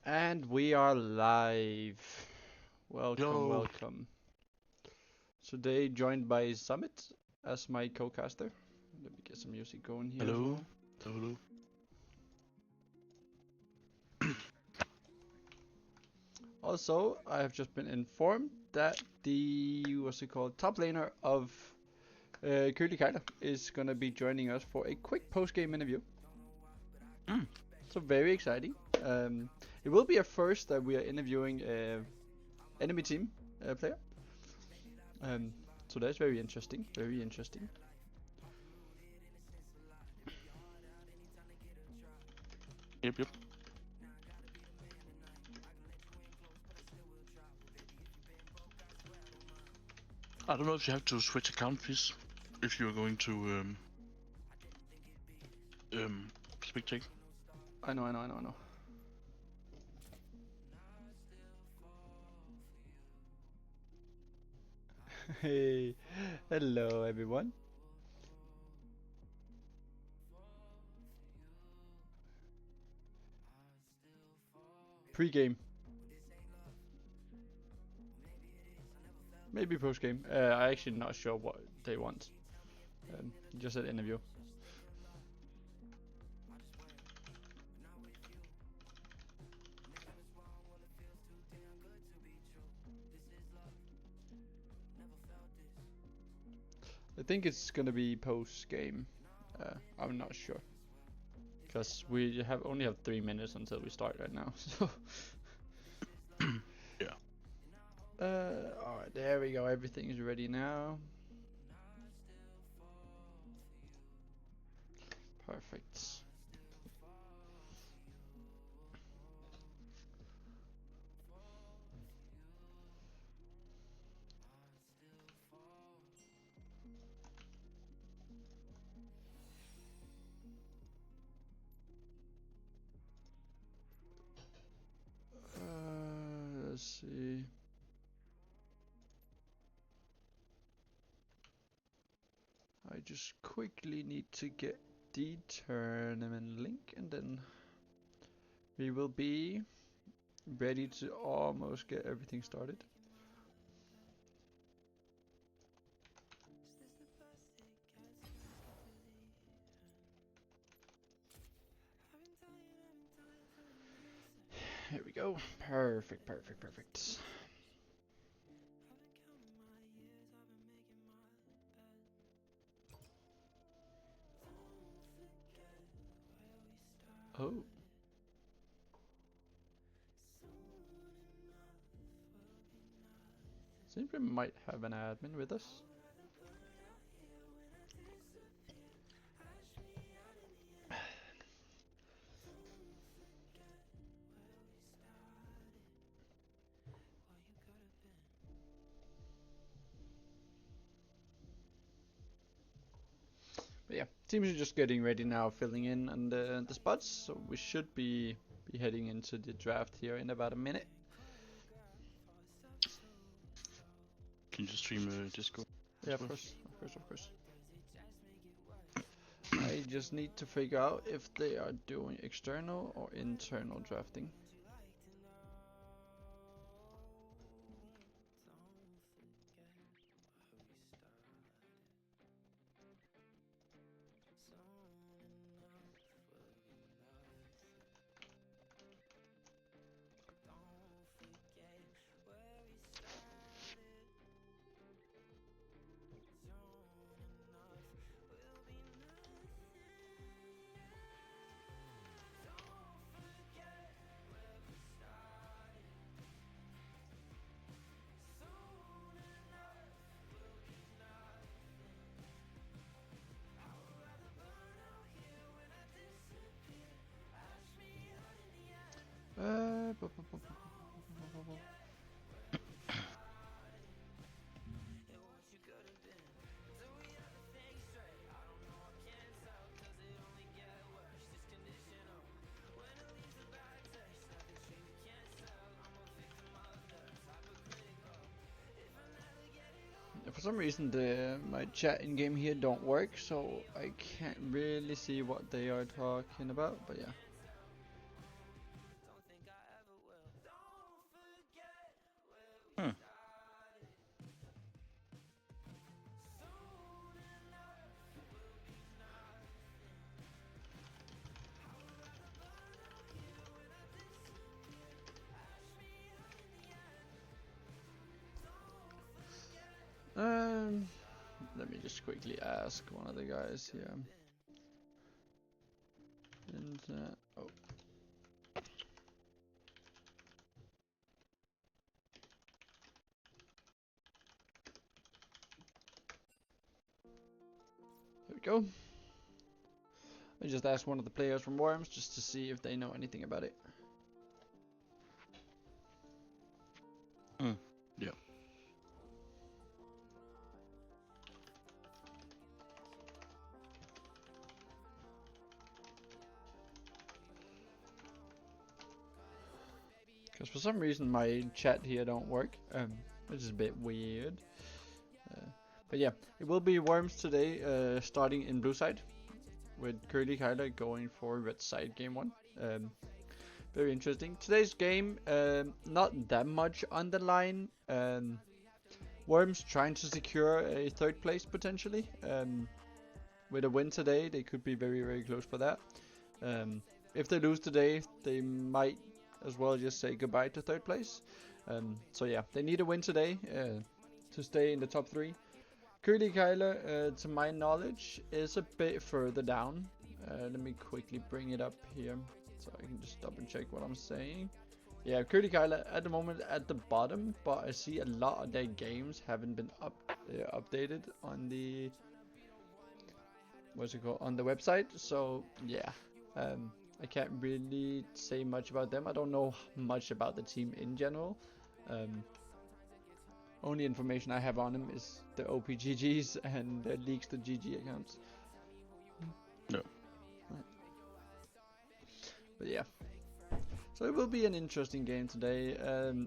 And we are live. Welcome, Yo, welcome. Today joined by Summit as my co-caster. Let me get some music going here as hello, well. hello. Also, I have just been informed that the top laner of Køllige is gonna be joining us for a quick post-game interview. Mm, So very exciting. Um, it will be a first that we are interviewing enemy team player. Um, so that's very interesting. Very interesting. yep. I don't know if you have to switch account, please. If you are going to spectate. I know. Hey, hello everyone. Pre-game, maybe post-game. I actually not sure what they want. Just an interview. I think it's gonna be post-game. I'm not sure because we have only have 3 minutes until we start right now. So, Yeah. all right, there we go. Everything is ready now. Perfect. Let's see. I just quickly need to get the tournament link and then we will be ready to almost get everything started. Here we go. Perfect. Oh, seems we might have an admin with us. But yeah, teams are just getting ready now, filling in on the spots. So we should be heading into the draft here in about a minute. Can you stream Discord Yeah, as of well? course, of course. I just need to figure out if they are doing external or internal drafting. For some reason my chat in game here don't work, so I can't really see what they are talking about. But yeah. Let me just quickly ask one of the guys here. And oh. There we go. I just asked one of the players from Worms just to see if they know anything about it. Yeah. Because for some reason my chat here don't work, which is a bit weird. But yeah, it will be Worms today, starting in blue side, with Køllige Kegler going for red side game 1. Very interesting. Today's game, not that much on the line. Worms trying to secure a 3rd place potentially. With a win today, they could be very, very close for that. If they lose today, they might as well just say goodbye to 3rd place. So yeah, they need a win today to stay in the top 3. Køllige Kegler, to my knowledge, is a bit further down. Let me quickly bring it up here so I can just double check what I'm saying. Yeah, Køllige Kegler at the moment at the bottom, but I see a lot of their games haven't been updated on the on the website. So yeah, I can't really say much about them. I don't know much about the team in general. Only information I have on them is the OPGGs and the leaks to GG accounts. No. But yeah. So it will be an interesting game today.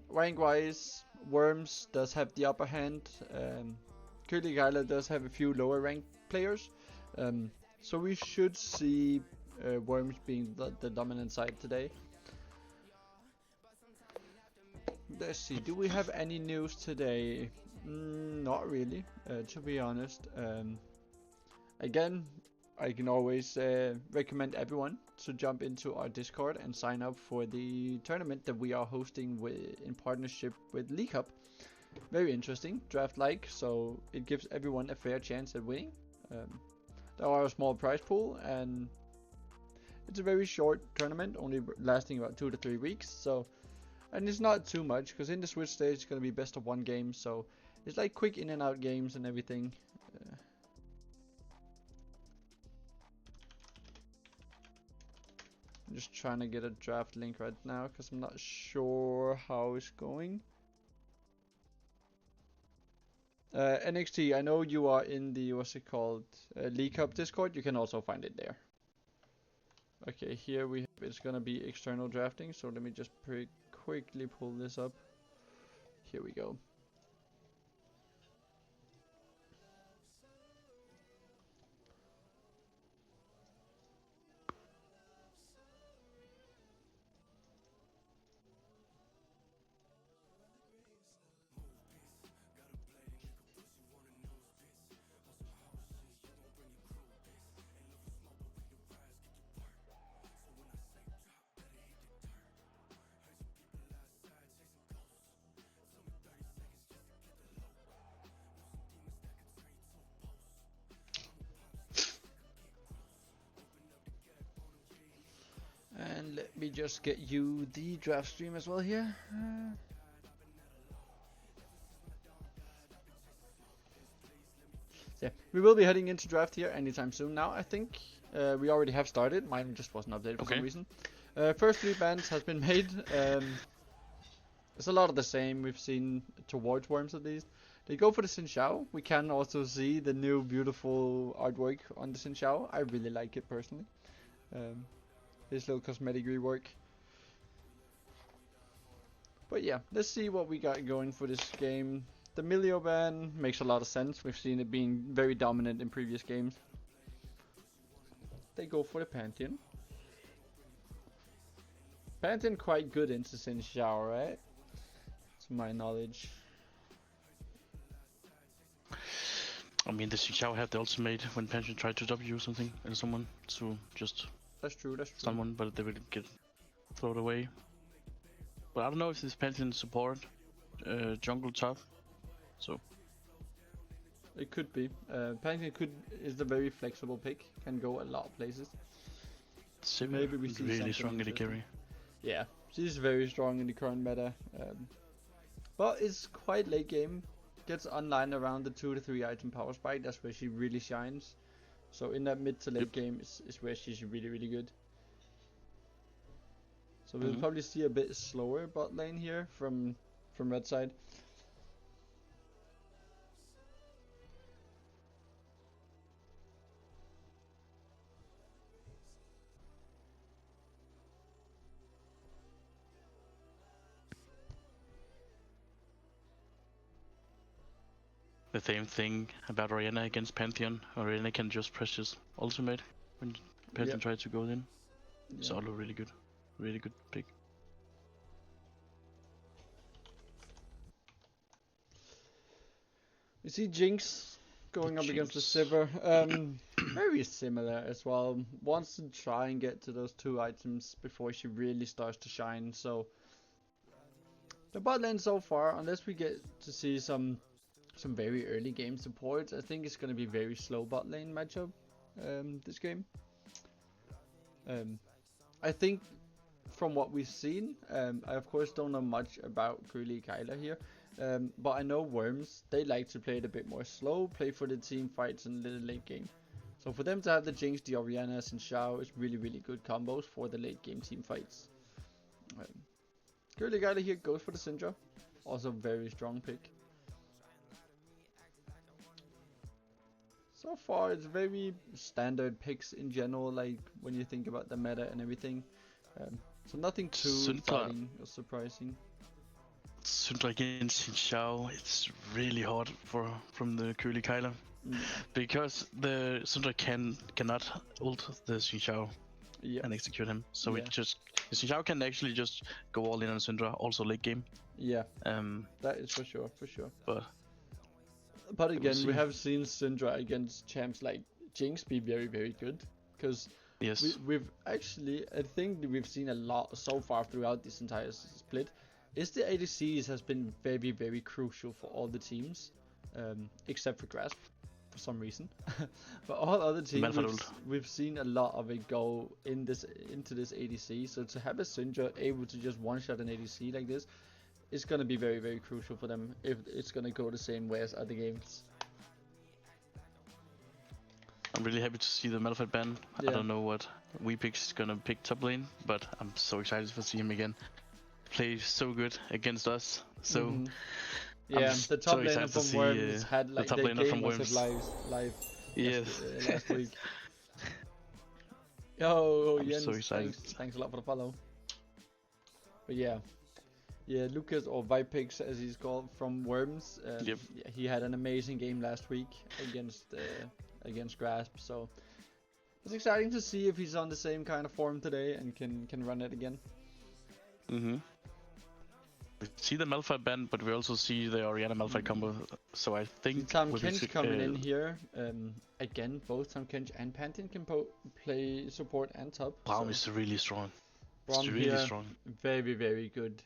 Rank wise, Worms does have the upper hand. Køllige Kegler does have a few lower ranked players. So we should see Worms being the dominant side today. Let's see, do we have any news today? Not really, to be honest. Again, I can always recommend everyone to jump into our Discord and sign up for the tournament that we are hosting in partnership with League Hub. Very interesting, draft-like, so it gives everyone a fair chance at winning. There are a small prize pool, and it's a very short tournament, only lasting about 2 to 3 weeks. So, and it's not too much, because in the Switch stage it's going to be best of 1 game, so it's like quick in and out games and everything. I'm just trying to get a draft link right now, because I'm not sure how it's going. NXT, I know you are in the, League Hub Discord. You can also find it there. Okay, here we have, it's gonna be external drafting, so let me just quickly pull this up. Here we go. And let me just get you the draft stream as well here. So yeah, we will be heading into draft here anytime soon now, I think. We already have started. Mine just wasn't updated for some reason. First 3 bans has been made. It's a lot of the same we've seen towards Worms at least. They go for the Xin Xiao. We can also see the new beautiful artwork on the Xin Xiao. I really like it personally. This little cosmetic rework. But yeah, let's see what we got going for this game. The Milio ban makes a lot of sense. We've seen it being very dominant in previous games. They go for the Pantheon. Pantheon quite good into Xin Xiao, right? To my knowledge. I mean, the Xin Xiao had the ultimate when Pantheon tried to W something and someone to just That's true, that's true. someone, but they would get thrown away. But I don't know if this Pantheon support jungle top. So It could be. Pantheon is the very flexible pick. Can go a lot of places. Sivir, Maybe we see really something strong in the interesting. carry. Yeah, she's very strong in the current meta. But it's quite late game. Gets online around the 2 to 3 item power spike. That's where she really shines. So in that mid to late game is where she's really, really good. So we'll probably see a bit slower bot lane here from red side. The same thing about Orianna against Pantheon. Orianna can just press his ultimate when Pantheon tries to go in. It's all really good. Really good pick. You see Jinx going up against the Sivir. Very similar as well. Wants to try and get to those 2 items before she really starts to shine. So the bot lane so far, unless we get to see some very early game supports, I think it's going to be very slow bot lane matchup this game. I think from what we've seen, I of course don't know much about Køllige Kegler here, but I know Worms, they like to play it a bit more slow, play for the team fights in the late game. So for them to have the Jinx, the Oriannas and Xiao is really, really good combos for the late game team fights. Køllige Kegler here goes for the Syndra, also very strong pick. So far it's very standard picks in general, like when you think about the meta and everything. So nothing too exciting or surprising. Syndra against Xiao, it's really hard from the Køllige Kegler. Because the Syndra cannot ult the Xiao and execute him. So it just the Xiao can actually just go all in on Syndra, also late game. Yeah. That is for sure. But again, we have seen Syndra against champs like Jinx be very, very good. Because we've actually, I think we've seen a lot so far throughout this entire split, is the ADCs has been very, very crucial for all the teams, except for Grasp, for some reason. But all other teams, we've seen a lot of it go into this ADC. So to have a Syndra able to just one-shot an ADC like this, it's going to be very, very crucial for them if it's going to go the same way as other games. I'm really happy to see the Malphite ban. I don't know what Weepix is going to pick top lane, but I'm so excited to see him again. Play so good against us. So the top laner from Worms had like the top laner from Worms live last week. I'm Jens, so excited. Thanks a lot for the follow. But yeah, Lucas, or Vipix as he's called, from Worms. He had an amazing game last week against Grasp. So it's exciting to see if he's on the same kind of form today and can run it again. We see the Malphite ban, but we also see the Orianna Malphite combo. So I think Tahm Kench coming in here. Again, both Tahm Kench and Pantheon can play support and top. Braum is really strong. Braum really strong. Very, very good.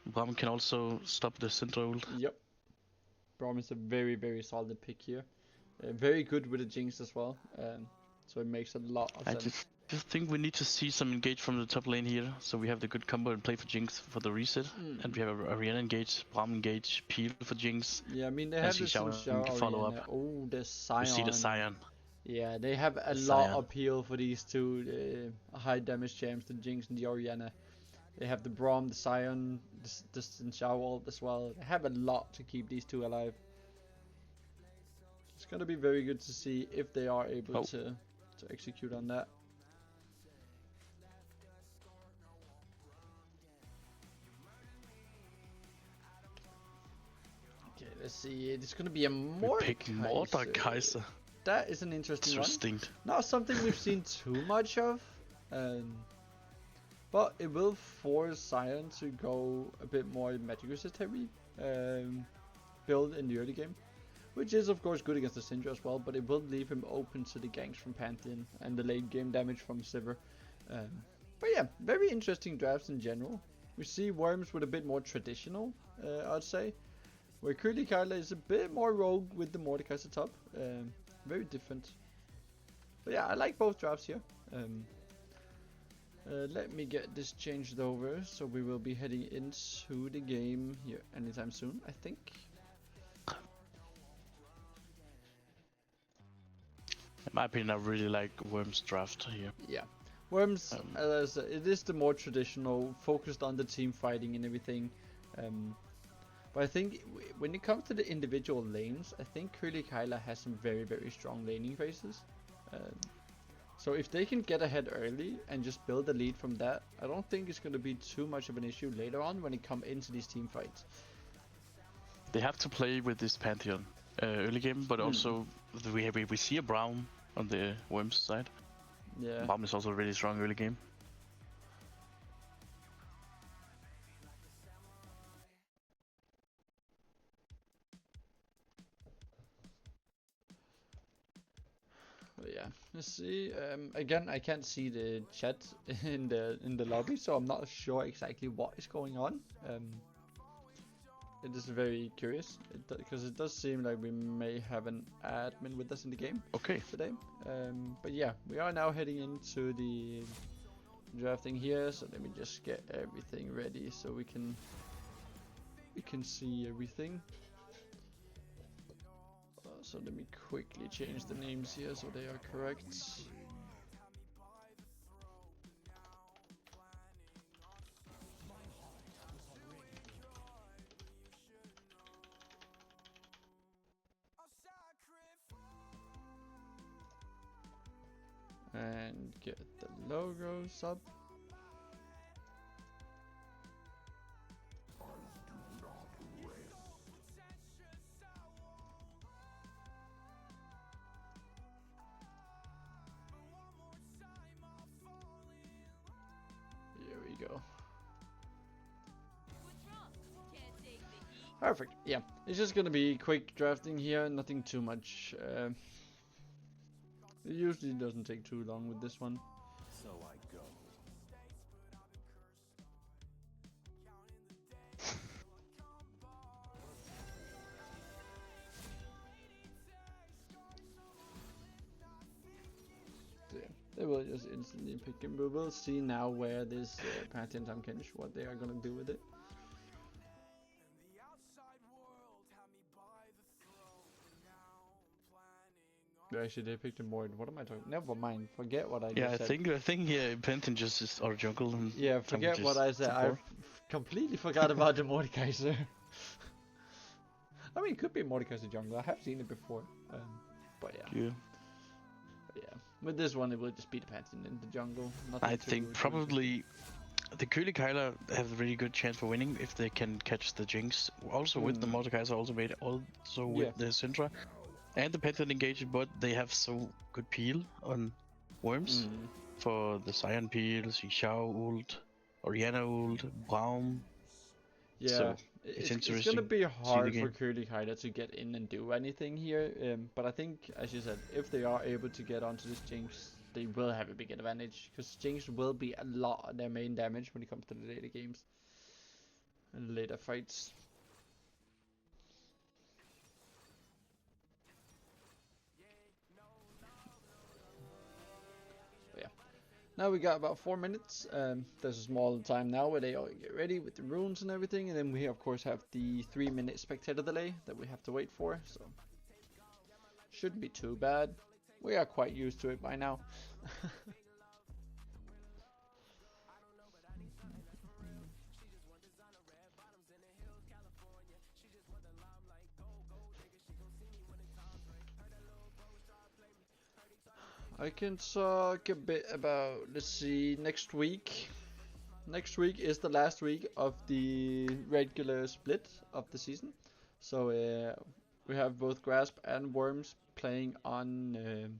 Braum can also stop the Syndra ult. Yep. Braum is a very, very solid pick here. Very good with the Jinx as well. So it makes a lot of sense. I just think we need to see some engage from the top lane here, so we have the good combo and play for Jinx for the reset. And we have Orianna engage, Braum engage, Peel for Jinx. Yeah, I mean they have the Xiao follow up. Oh, the Sion. We see the Sion. Yeah, they have a lot of appeal for these two high damage champs, the Jinx and the Orianna. They have the Braum, the Sion, the Xiao ult as well. They have a lot to keep these two alive. It's gonna be very good to see if they are able to execute on that. Okay, let's see. It's gonna be a Mordekaiser. That is an interesting one. Not something we've seen too much of, but it will force Sion to go a bit more magic resist heavy build in the early game, which is of course good against the Syndra as well, but it will leave him open to the ganks from Pantheon and the late game damage from Sivir. But yeah, very interesting drafts in general. We see Worms with a bit more traditional, I'd say. Where Køllige Kegler is a bit more rogue with the Mordekaiser top. Very different. But yeah, I like both drafts here. Let me get this changed over, so we will be heading into the game here anytime soon, I think. In my opinion, I really like Worm's draft here. Yeah. Worms, it is the more traditional, focused on the team fighting and everything. But I think when it comes to the individual lanes, I think Køllige Kegler has some very, very strong laning phases. So if they can get ahead early and just build a lead from that, I don't think it's going to be too much of an issue later on when it comes into these team fights. They have to play with this Pantheon early game, but also we see a Braum on the Worms side. Yeah. Braum is also really strong early game. Yeah, let's see. Again, I can't see the chat in the lobby, so I'm not sure exactly what is going on. It is very curious because it does seem like we may have an admin with us in the game. Okay. Today. But yeah, we are now heading into the drafting here. So let me just get everything ready so we can see everything. So let me quickly change the names here so they are correct. And get the logos up. Here we go. Perfect. Yeah, it's just gonna be quick drafting here, nothing too much. It usually doesn't take too long with this one. So I go. They will just instantly pick him. We will see now where this Pantheon Tamkench, what they are gonna do with it. Actually, they picked him more. What am I talking? Never mind. Forget what I just said. I think yeah, Pantheon just is our jungle. And yeah, forget what I said. I completely forgot about the Mordekaiser. I mean, it could be Mordekaiser jungle. I have seen it before. But yeah. Yeah. With this one, it will just be the Pantheon in the jungle. I think probably the Køllige Kegler have a really good chance for winning if they can catch the Jinx. Also with the Mordekaiser ultimate, also with the Syndra. And the Pantheon engaged, but they have so good peel on Worms for the Sion peel, Xiao ult, Orianna ult, Braum. Yeah, so it's gonna be hard for Køllige Kegler to get in and do anything here. But I think, as you said, if they are able to get onto this Jinx, they will have a big advantage because Jinx will be a lot of their main damage when it comes to the later games and later fights. Now we got about 4 minutes. There's a small time now where they all get ready with the runes and everything, and then we of course have the 3-minute spectator delay that we have to wait for, so shouldn't be too bad. We are quite used to it by now. I can talk a bit about, let's see, next week. Next week is the last week of the regular split of the season. So we have both Grasp and Worms playing on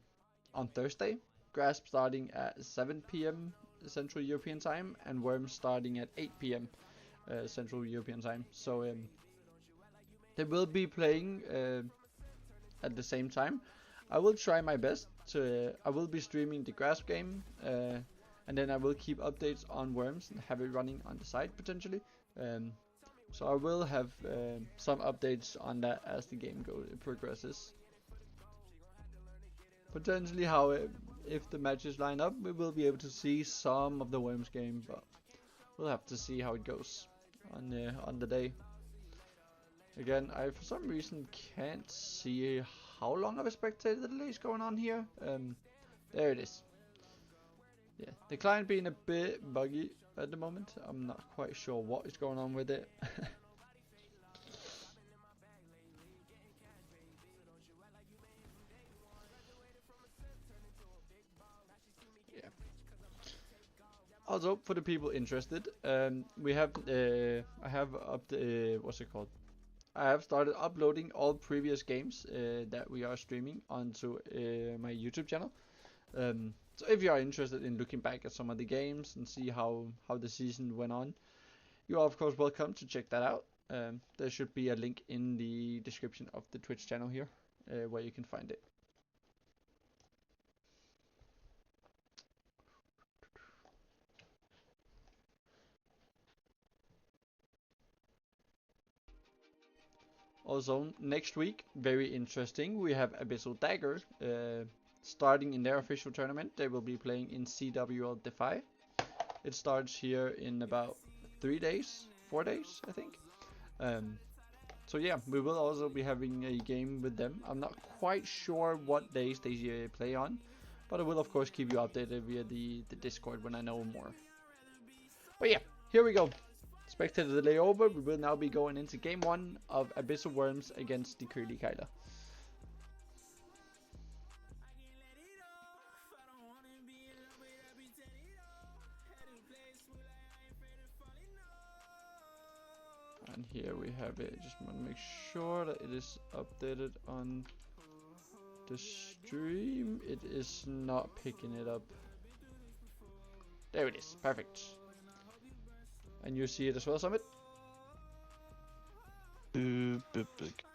Thursday. Grasp starting at 7 p.m. Central European Time and Worms starting at 8 p.m. Central European Time. So they will be playing at the same time. I will try my best to. I will be streaming the Grasp game, and then I will keep updates on Worms and have it running on the side potentially. So I will have some updates on that as the game progresses. Potentially if the matches line up, we will be able to see some of the Worms game, but we'll have to see how it goes on the day. Again, I for some reason can't see how long of a spectator delay is going on here. There it is. Yeah, the client being a bit buggy at the moment. I'm not quite sure what is going on with it. Yeah. Also, for the people interested, we have I have up the what's it called? I have started uploading all previous games that we are streaming onto my YouTube channel. So if you are interested in looking back at some of the games and see how the season went on, you are of course welcome to check that out. There should be a link in the description of the Twitch channel here where you can find it. Also, next week, very interesting, we have Abyssal Dagger starting in their official tournament. They will be playing in CWL Defy. It starts here in about 4 days, I think. So yeah, we will also be having a game with them. I'm not quite sure what days they play on, but I will of course keep you updated via the Discord when I know more. But yeah, here we go. Spectator delay over. We will now be going into game 1 of Abyssal Worms against the Kegler. And here we have it. Just want to make sure that it is updated on the stream. It is not picking it up. There it is. Perfect. And you see it as well, Summit? 2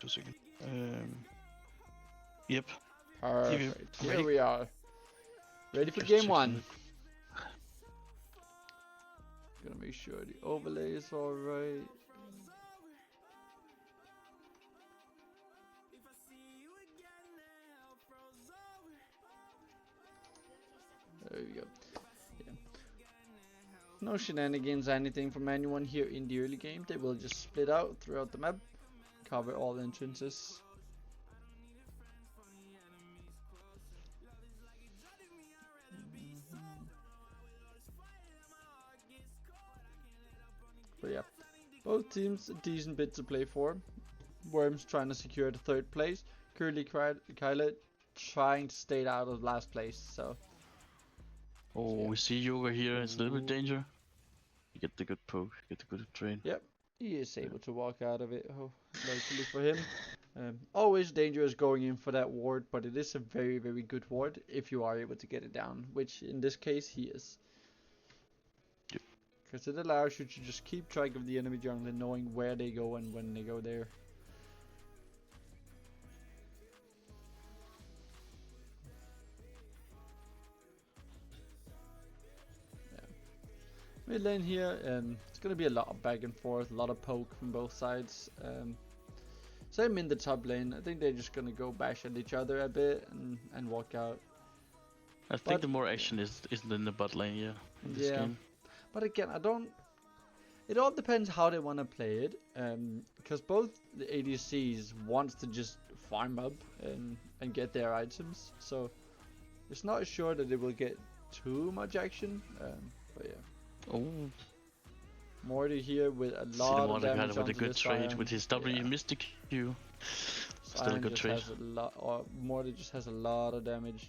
seconds. Yep. Perfect. Here we are. Ready for game 1. Gonna make sure the overlay is alright. There we go. Yeah. No shenanigans, anything from anyone here in the early game. They will just split out throughout the map, cover all entrances. But yeah, both teams a decent bit to play for. Worms trying to secure the 3rd place. Køllige trying to stay out of last place. So. Oh, yeah. We see Yoga here. It's a little bit danger. You get the good poke, get the good trade. Yep, he is able to walk out of it. Oh, luckily for him. Always dangerous going in for that ward, but it is a very, very good ward if you are able to get it down, which in this case he is. Because it allows you to just keep track of the enemy jungle, knowing where they go and when they go there. Mid lane here, it's going to be a lot of back and forth, a lot of poke from both sides. Same in the top lane. I think they're just going to go bash at each other a bit and walk out. I think the more action is in the bot lane, yeah, in this game. But again, it all depends how they want to play it. Because both the ADCs wants to just farm up and get their items. So it's not sure that they will get too much action. But yeah. Oh. Morty here with a lot of damage with a good trade with his W Mystic Q. Still a good trade. Morty just has a lot of damage.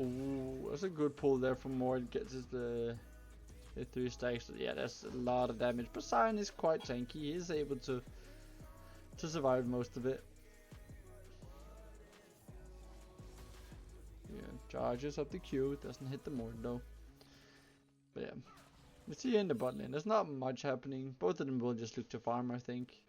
Ooh, that's a good pull there from Mord. Gets us the 3 stacks. Yeah, that's a lot of damage. But Sion is quite tanky. He is able to survive most of it. Yeah, charges up the Q. Doesn't hit the Mord though. But yeah, It's here in the bot lane. There's not much happening. Both of them will just look to farm, I think.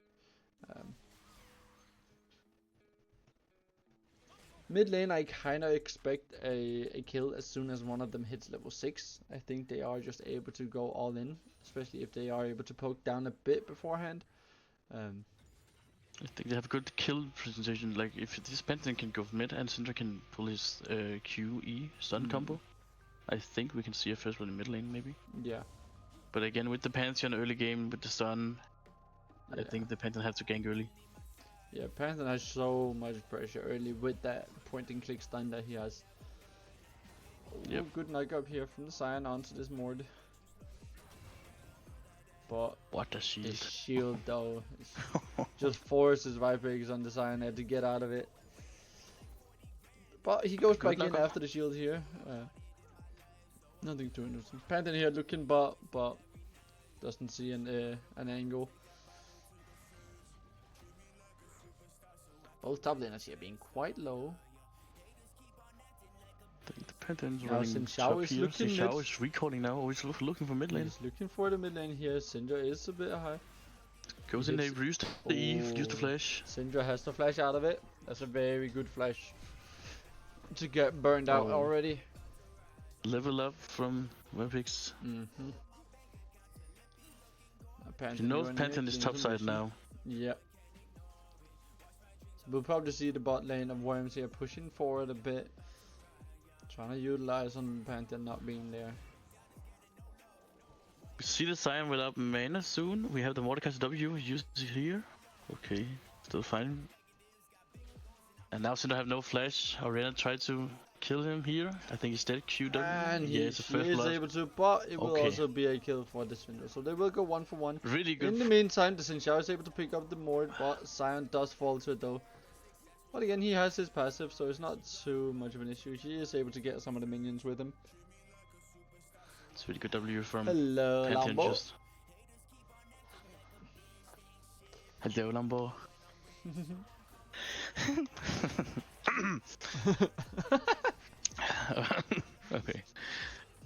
Mid lane, I kind of expect a kill as soon as one of them hits level 6. I think they are just able to go all in, especially if they are able to poke down a bit beforehand. I think they have a good kill presentation. Like if this Pantheon can go mid and Syndra can pull his QE stun combo, I think we can see a first one in mid lane maybe. Yeah. But again, with the Pantheon early game with the stun, I think the Pantheon have to gank early. Yeah, Pantheon has so much pressure early with that point and click stun that he has. Oh, good knock up here from the Sion onto this Mord. But what a shield. His shield though just forces Vipex on the Sion to get out of it. But he goes back in after the shield here. Nothing too interesting. Pantheon here looking but doesn't see an angle. Both top laners here being quite low. I think the Pantheon's running top here. Xiao is recalling now. Oh, he's looking for mid lane. He's looking for the mid lane here. Syndra is a bit high. Goes in there, used the E, used the flash. Syndra has the flash out of it. That's a very good flash to get burned out already. Level up from Webix. You know Pantheon is top side now. Yep. So we'll probably see the bot lane of Worms here pushing forward a bit. Trying to utilize on Pantheon not being there. We see the Sion without mana soon. We have the Mordekaiser W used here. Okay, still fine. And now Syndra have no flash. Oriana tried to kill him here. I think he's dead. QW. And he is able to, but it will also be a kill for this Syndra. So they will go 1 for 1. Really good. In the meantime, the Xin Xiao is able to pick up the Mord, but Sion does fall to it though. But again, he has his passive, so it's not too much of an issue. He is able to get some of the minions with him. It's really good W from Hello, Pantheon. Lambo. Hello, Lambo. Okay.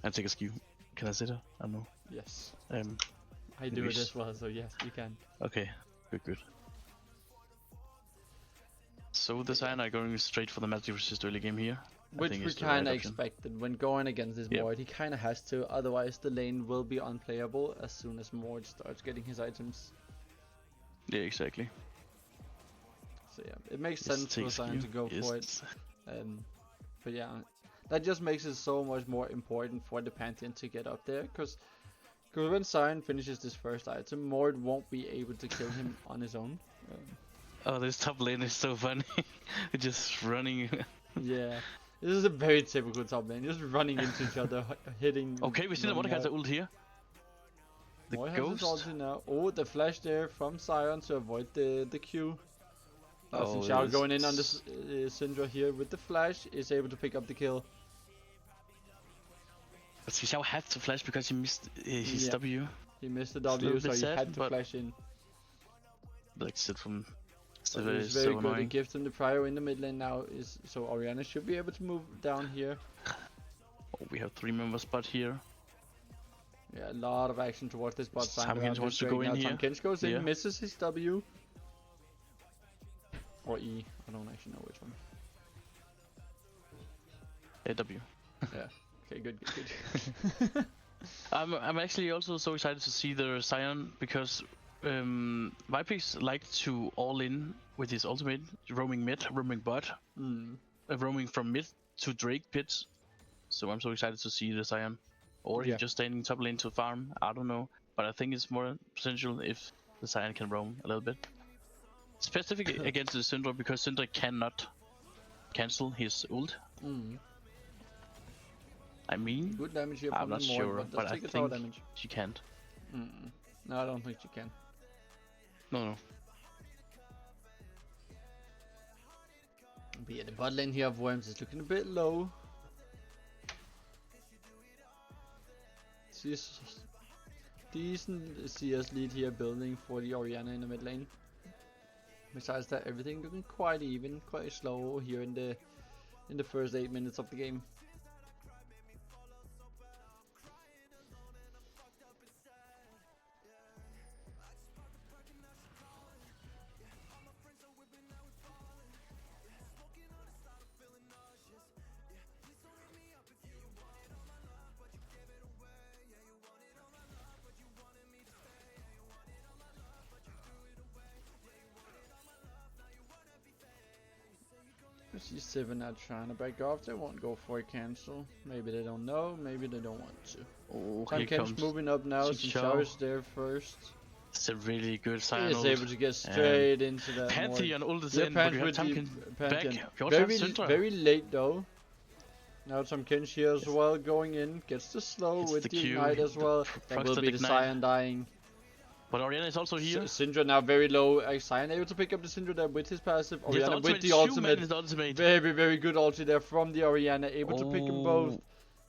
I'll take a skew. Can I sit her? I don't know. Yes. I do it as well, so yes, you can. Okay. Good. So the Sion are going straight for the magic resist early game here. Which we kind of expected. When going against this Mord, he kind of has to, otherwise the lane will be unplayable as soon as Mord starts getting his items. Yeah, exactly. So yeah, it makes sense for Sion to go for it. But yeah, that just makes it so much more important for the Pantheon to get up there, because when Sion finishes this first item, Mord won't be able to kill him on his own. Oh, this top lane is so funny. Just running. Yeah, this is a very typical top lane, just running into each other, hitting. Okay, we see the Mordekaiser ult here. The ghost. Has his ulti now. Oh, the flash there from Sion to avoid the Q. Xin Xiao going in on the Syndra here with the flash is able to pick up the kill. But Xin Xiao had to flash because he missed his W. He missed the W, so he had to flash in. Like said from. It's very so good. Annoying. It gives him the prio in the mid lane now, so Oriana should be able to move down here. Oh, we have 3 members bot here. Yeah, a lot of action towards this bot side. Tamkins wants to go in here. Tamkins goes in, misses his W. Or E, I don't actually know which one. W. Yeah, okay, good. I'm actually also so excited to see the Sion because Vipex like to all in with his ultimate, roaming mid, roaming bot, roaming from mid to Drake pits. So I'm so excited to see the Sion. Or he's just standing top lane to farm, I don't know. But I think it's more potential if the Sion can roam a little bit. Specifically against the Syndra, because Syndra cannot cancel his ult. I mean, good damage here I'm not sure, but I think she can't. No, I don't think she can. No. But yeah, the bot lane here of Worms is looking a bit low. Decent CS lead here building for the Oriana in the mid lane. Besides that, everything looking quite even, quite slow here in the first 8 minutes of the game. I see 7 now trying to back off. They won't go for a cancel. Maybe they don't know. Maybe they don't want to. Oh, Time here Ken's comes moving up now. Xin Xiao is there first. It's a really good He sign. is able to get straight into that. Pantheon ult is Yeah, in, but you have Time Pantheon. back. Very late though. Now Tom Kench here as well, going in, gets the slow It's with the the Q, ignite as well. That will be the Cyan dying. But Orianna is also here. Syndra now very low. Cyan able to pick up the Syndra there with his passive. Orianna with the ultimate. Very, very good ulti there from the Orianna. Able to pick them both.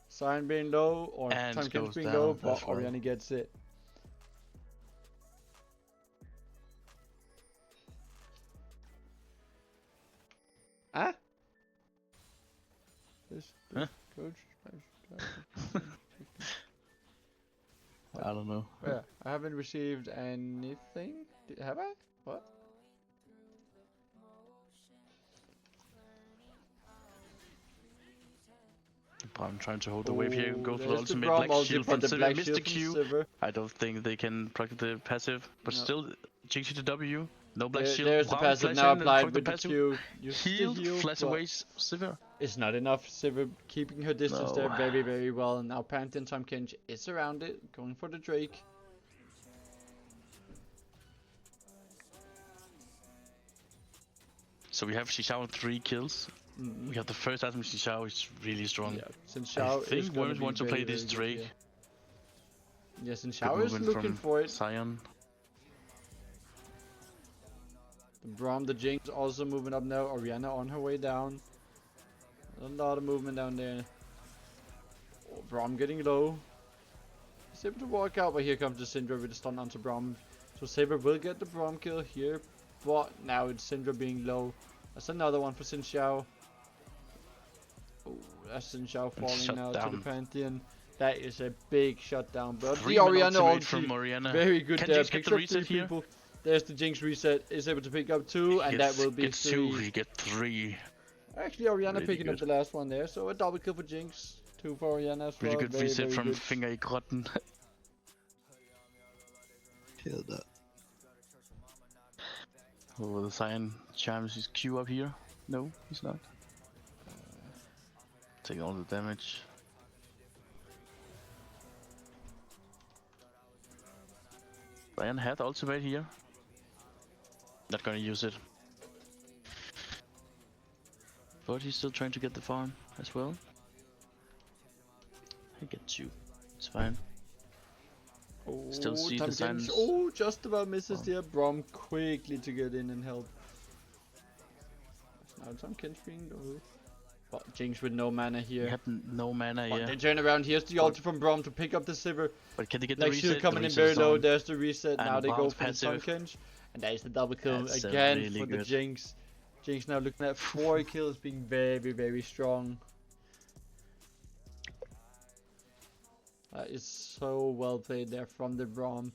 Cyan being low, or Time Kench being low, but Orianna gets it. Huh? This coach. I don't know. Yeah, I haven't received anything. Have I? What? I'm trying to hold the wave here and go for the ultimate Black black shield from Sivir. Missed the Q. I don't think they can proc the passive, but still, Jinx to W. No black shield. There's the passive now applied with the Q. Heal, flash away Sivir. It's not enough. Sivir keeping her distance there very, very well. And now Pantheon Time Kench is around it, going for the Drake. So we have Xiao on 3 kills. We have the first item. Xiao is really strong. Yeah, since Xiao is going to want to play this Drake. Yes, and Xiao is looking for it. Cyan. The Braum, the Jinx also moving up now. Orianna on her way down. A lot of movement down there. Oh, Braum getting low. He's able to walk out, but here comes the Syndra with the stun onto Braum. So Saber will get the Braum kill here, but now it's Syndra being low. That's another one for Xin Xiao. Oh, that's Xin Xiao falling now to the Pantheon. That is a big shutdown, but the Orianna ulti, very good there. Picks up 3 people. There's the Jinx reset. Is able to pick up 2, and that will be 3. He get 3. Actually, Orianna really picking up the last one there, so a double kill for Jinx. 2 for Orianna as well. Really good reset from Finger i Grotten. Kill that. Oh, the Cyan charms his Q up here. No, he's not. Taking all the damage. Ryan had ultimate here. Not gonna use it. But he's still trying to get the farm as well. I get 2. It's fine. Oh, still see the signs. Oh, just about misses there. Braum quickly to get in and help. Now Time Kench being low. But Jinx with no mana here. He had no mana, yeah. They turn around. Here's the ulti from Braum to pick up the Sivir. But can they get the reset? Coming in very low. There's the reset. Now they go for the Time Kench. And that is the double kill again really for the Jinx. Jinx now looking at 4 kills, being very, very strong. That is so well played there from the Braum.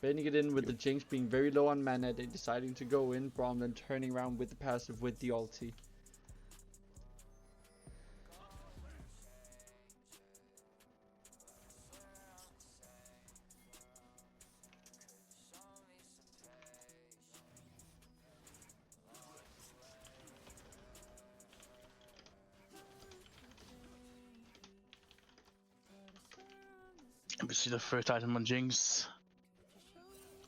Baiting it in with the Jinx being very low on mana. They deciding to go in. Braum then turning around with the passive with the ulti. We see the first item on Jinx.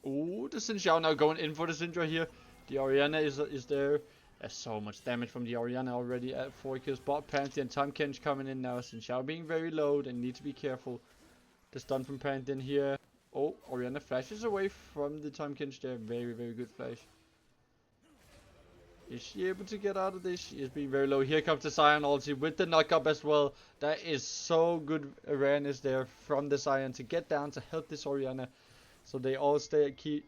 Oh, the Xin Xiao now going in for the Syndra here. The Orianna is there. There's so much damage from the Orianna already at 4 kills. Bot Pantheon, Time Kench coming in now. Xin Xiao being very low. They need to be careful. The stun from Pantheon here. Oh, Orianna flashes away from the Time Kench there. Very, very good flash. Is she able to get out of this? She is being very low. Here comes the Cyan ulti with the knock up as well. That is so good awareness there from the Cyan to get down to help this Orianna. So they all stays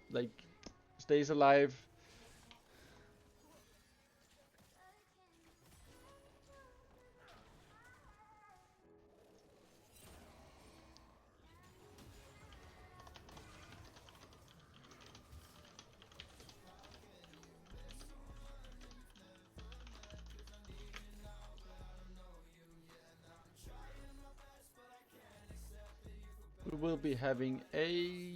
alive. We will be having a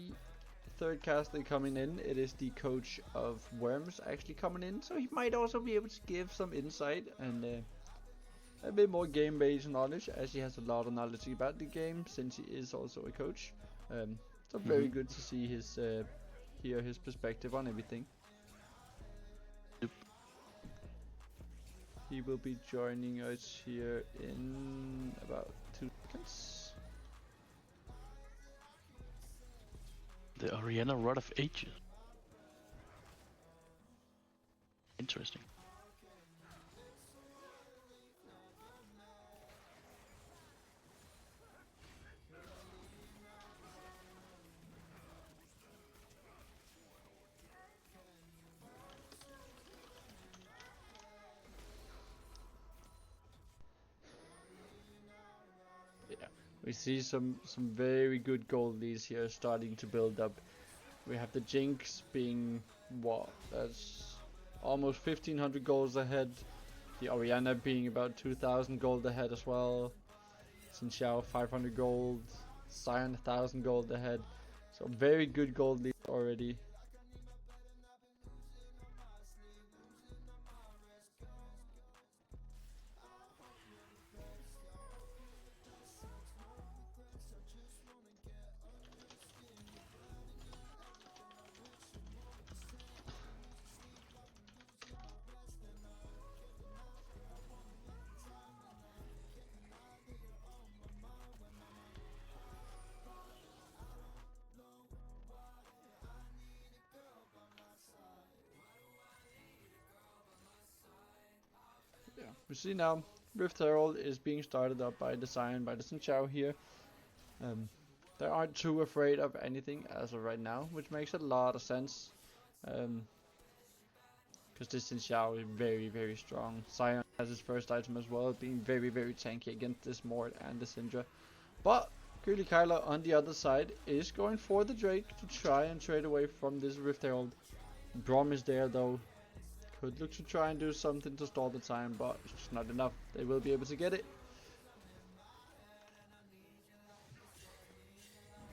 third caster coming in. It is the coach of Worms actually coming in, so he might also be able to give some insight and a bit more game-based knowledge, as he has a lot of knowledge about the game since he is also a coach. So very good to see his hear his perspective on everything. Yep. He will be joining us here in about 2 seconds. The Oriana Rod of Ages. Interesting. We see some very good gold leads here starting to build up. We have the Jinx being what? That's almost 1500 golds ahead. The Oriana being about 2000 gold ahead as well. Xin Xiao 500 gold. Sion 1000 gold ahead. So very good gold lead already. We see now Rift Herald is being started up by the Sion, by the Xin Xiao here. They aren't too afraid of anything as of right now, which makes a lot of sense. Because this Xin Xiao is very strong. Sion has his first item as well, being very tanky against this Mort and the Syndra. But Kegler on the other side is going for the Drake to try and trade away from this Rift Herald. Brom is there though. Could look to try and do something to stall the time, but it's just not enough. They will be able to get it.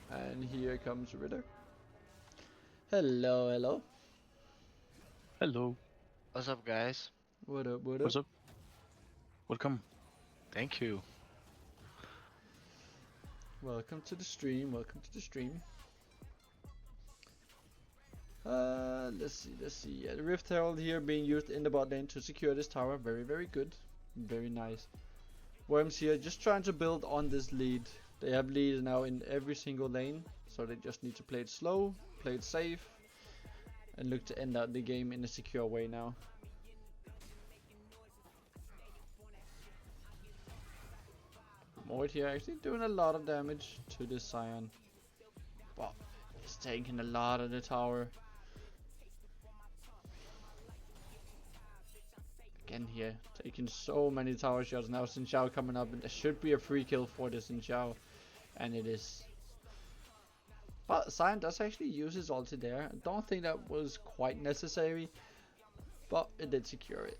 And here comes Ritter. Hello. Hello. What's up, guys? What up? What's up? Welcome. Thank you. Welcome to the stream. Let's see. Yeah, the Rift Herald here being used in the bot lane to secure this tower. Very good. Very nice. Worms here just trying to build on this lead. They have lead now in every single lane, so they just need to play it slow, play it safe, and look to end out the game in a secure way now. Mort here actually doing a lot of damage to this Sion. But he's taking a lot of the tower. Again here, taking so many tower shots. Now Xin Xiao coming up, and there should be a free kill for this Xin Xiao. And it is. But Sion does actually use his ulti there. I don't think that was quite necessary, but it did secure it.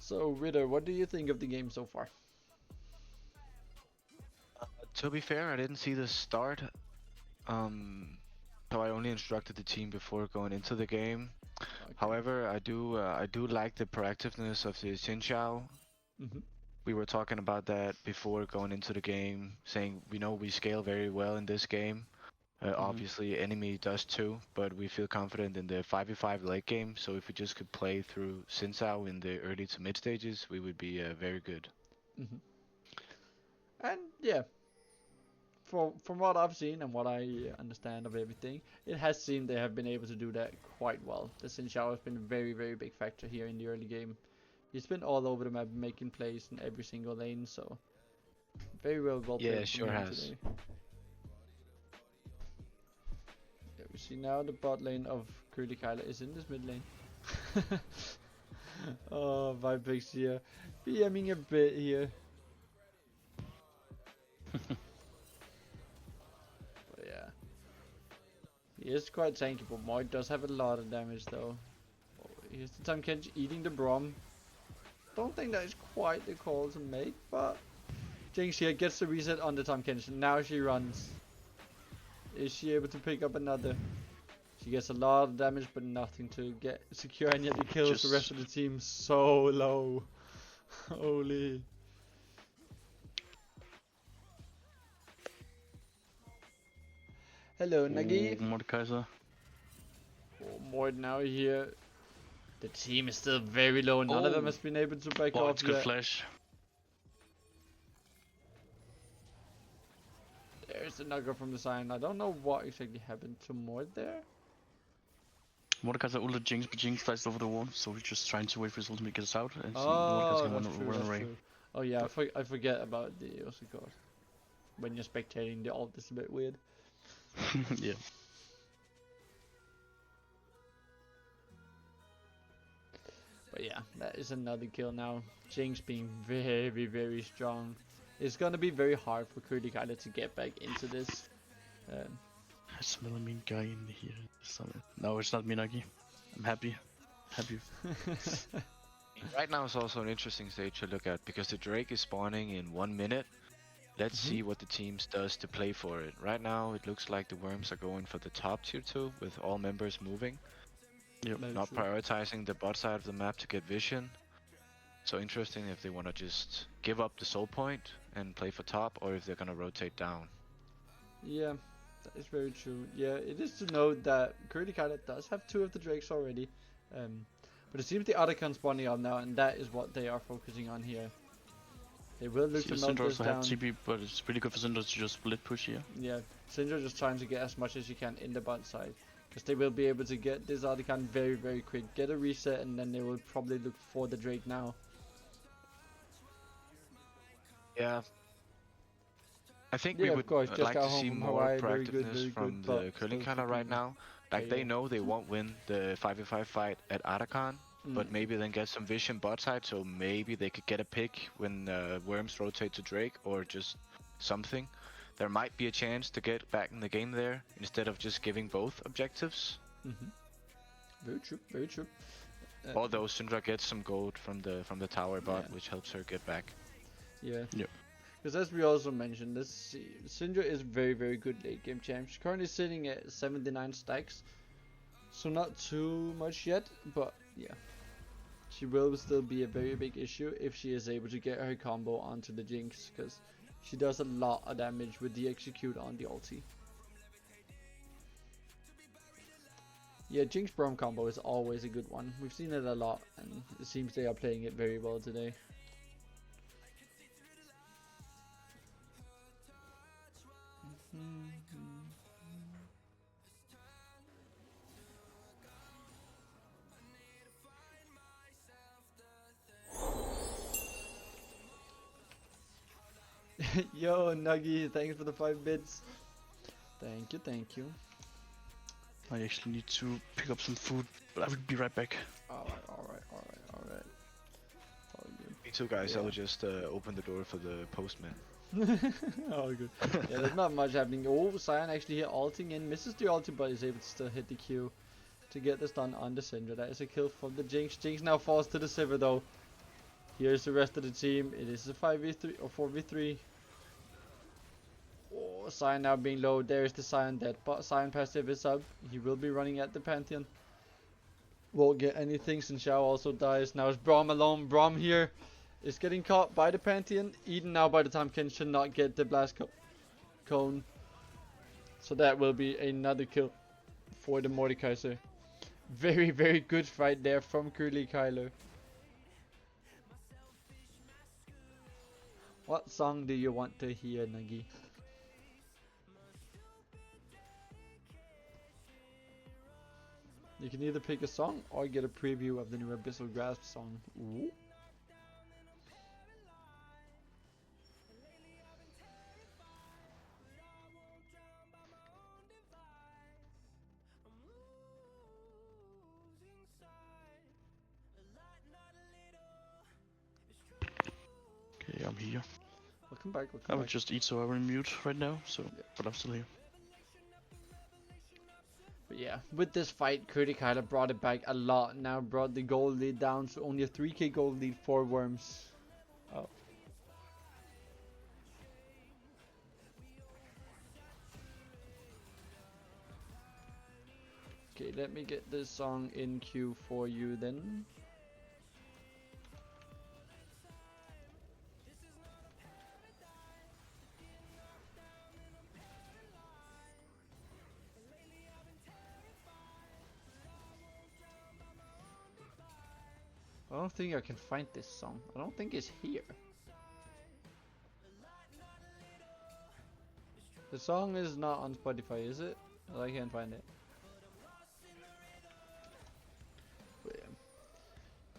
So Ritter, what do you think of the game so far? To be fair, I didn't see the start, so I only instructed the team before going into the game. Okay. However, I do like the proactiveness of the Xin Xiao. We were talking about that before going into the game, saying we know we scale very well in this game. Obviously, enemy does too, but we feel confident in the 5v5 late game. So if we just could play through Xin Xiao in the early to mid stages, we would be very good. And yeah. From what I've seen and what I understand of everything, it has seemed they have been able to do that quite well. The Xin Xiao has been a very big factor here in the early game. He's been all over the map making plays in every single lane, so very well played. Yeah, sure has. Today. Yeah, we see now the bot lane of Køllige is in this mid lane. Oh, Vipix here, BMing a bit here. He is quite tanky, but Mort does have a lot of damage though. Here's the Tahm Kench eating the Brom. Don't think that is quite the call to make, but Jinx here gets the reset on the Tahm Kench. Now she runs. Is she able to pick up another? She gets a lot of damage, but nothing to secure any of the kills. The rest of the team so low. Holy. Hello, Nagi. Mordekaiser. Oh, Mord now here. The team is still very low. None of them has been able to break off it's good yet. flash. There's the Nugger from the sign. I don't know what exactly happened to Mord there. Mordekaiser ulted Jinx, but Jinx flies over the wall, so he's just trying to wait for his ultimate to get us out, and Mordekaiser can run away. True. Oh yeah, I forget about the Osicor. When you're spectating, the ult is a bit weird. Yeah. But yeah, that is another kill now. Jinx being very, very strong. It's gonna be very hard for Køllige to get back into this. I smell a mean guy in here. No, it's not Minagi. I'm happy. Right now is also an interesting stage to look at because the Drake is spawning in 1 minute. Let's see what the teams does to play for it. Right now it looks like the Worms are going for the top tier 2 with all members moving. Yep. Not prioritizing the bot side of the map to get vision. So interesting if they want to just give up the soul point and play for top, or if they're gonna rotate down. Yeah, that is very true. Yeah, it is to note that Køllige does have 2 of the Drakes already. But it seems the other can spawning up now, and that is what they are focusing on here. They will look to melt this down. TP, but it's pretty good for Syndra to just split push here. Yeah, Syndra just trying to get as much as he can in the bot side. Because they will be able to get this Artican very, very quick. Get a reset, and then they will probably look for the Drake now. Yeah. I think we would like to see more proactiveness from the Køllige right now. Like they know they won't win the 5v5 fight at Artican, but maybe then get some vision bot side, so maybe they could get a pick when Worms rotate to Drake or just something. There might be a chance to get back in the game there instead of just giving both objectives. Very true, very true. Although Syndra gets some gold from the tower bot, which helps her get back. Yeah. Because as we also mentioned, Syndra is very, very good late game champ. She's currently sitting at 79 stacks, so not too much yet, but yeah. She will still be a very big issue if she is able to get her combo onto the Jinx, because she does a lot of damage with the execute on the ulti. Yeah, Jinx Brom combo is always a good one. We've seen it a lot, and it seems they are playing it very well today. Yo, Nuggy, thanks for the 5 bits. Thank you. I actually need to pick up some food, but I will be right back. Alright. Me too, guys. Yeah. I'll just open the door for the postman. Oh, good. Yeah, there's not much happening. Oh, Sion actually here ulting in, misses the ulti, but is able to still hit the Q to get the stun on the Syndra. That is a kill from the Jinx. Jinx now falls to the Sivir though. Here's the rest of the team. It is a 5v3 or 4v3. Oh, Sion now being low. There's the Sion dead, but Sion passive is up. He will be running at the Pantheon. Won't get anything since Xiao also dies. Now it's Brom alone. Brom here is getting caught by the Pantheon. Eaten now by the Tahm Kench should not get the blast cone. So that will be another kill for the Mordekaiser. Very, very good fight there from Kegler. What song do you want to hear, Nagi? You can either pick a song or get a preview of the new Abyssal Grasp song. Ooh. Okay, I'm here. Welcome back. I will just eat, so I will mute right now. So, but I'm still here. But Yeah, with this fight, Kegler brought it back a lot. Now brought the gold lead down to only a 3k gold lead for Worms. Oh. Okay, let me get this song in queue for you then. I don't think I can find this song. I don't think it's here. The song is not on Spotify, is it? I can't find it. But yeah.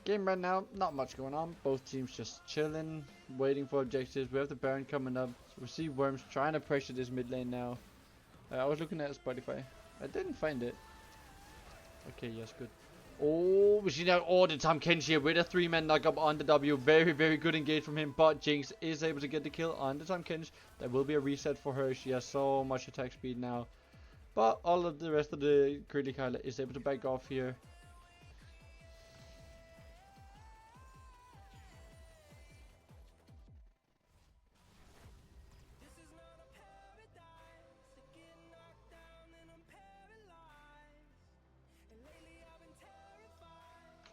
Game right now, not much going on. Both teams just chilling, waiting for objectives. We have the Baron coming up. So we see Worms trying to pressure this mid lane now. I was looking at Spotify. I didn't find it. Okay, yes, good. Oh, we see now the Tahm Kench here with a 3-man knockup on the W. Very, very good engage from him. But Jinx is able to get the kill on the Tahm Kench. There will be a reset for her. She has so much attack speed now. But all of the rest of the Kegler is able to back off here.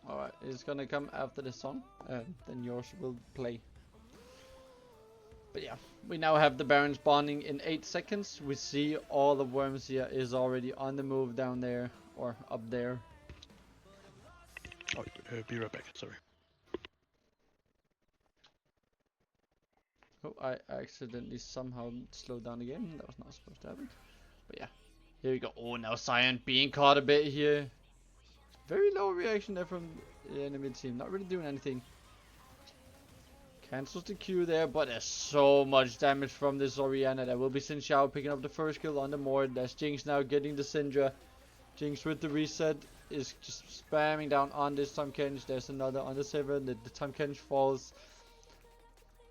Alright, it's gonna come after this song, and then yours will play. But yeah, we now have the Baron spawning in 8 seconds. We see all the Worms here is already on the move down there, or up there. Oh, be right back, sorry. Oh, I accidentally somehow slowed down the game. That was not supposed to happen. But yeah, here we go. Oh, now Sion being caught a bit here. Very low reaction there from the enemy team. Not really doing anything. Cancels the Q there, but there's so much damage from this Orianna. There will be Xin Xiao picking up the first kill on the Mord. There's Jinx now getting the Syndra. Jinx with the reset is just spamming down on this Tahm Kench. There's another on the Sivir. The Tahm Kench falls.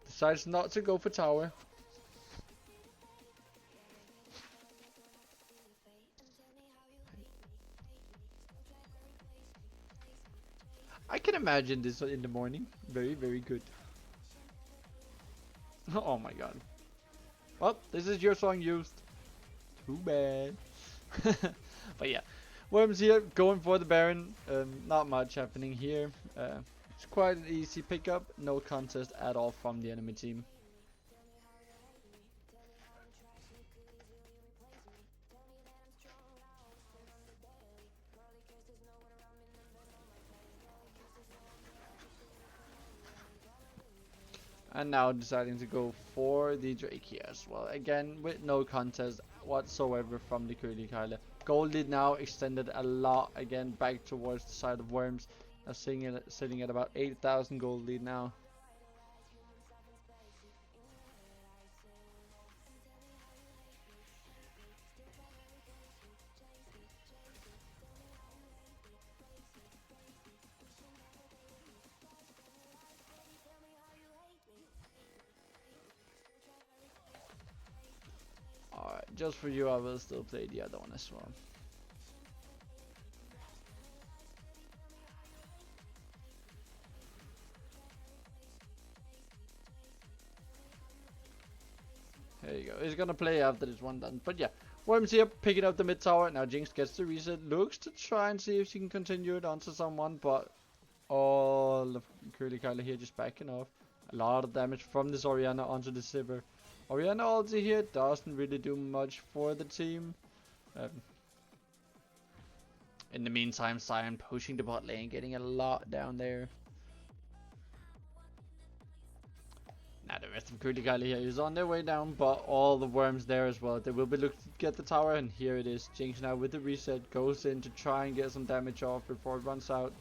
Decides not to go for tower. I can imagine this in the morning. Very, very good. Oh my god. Well, this is your song used. Too bad. But yeah. Worms here, going for the Baron. Not much happening here. It's quite an easy pickup. No contest at all from the enemy team. And now deciding to go for the Drake here as well. Again, with no contest whatsoever from the Køllige. Gold lead now extended a lot. Again, back towards the side of Worms. Now sitting at about 8,000 gold lead now. Alright, just for you I will still play the other one as well. There you go. He's gonna play after this one done. But yeah, Worms here picking up the mid tower. Now Jinx gets the reset. Looks to try and see if she can continue it onto someone, but all of Kegler here just backing off. A lot of damage from this Orianna onto the Sivir. Orianna ulti here doesn't really do much for the team. In the meantime, Sion pushing the bot lane, getting a lot down there. Now the rest of Kegler here is on their way down, but all the Worms there as well. They will be looking to get the tower, and here it is. Jinx now with the reset goes in to try and get some damage off before it runs out.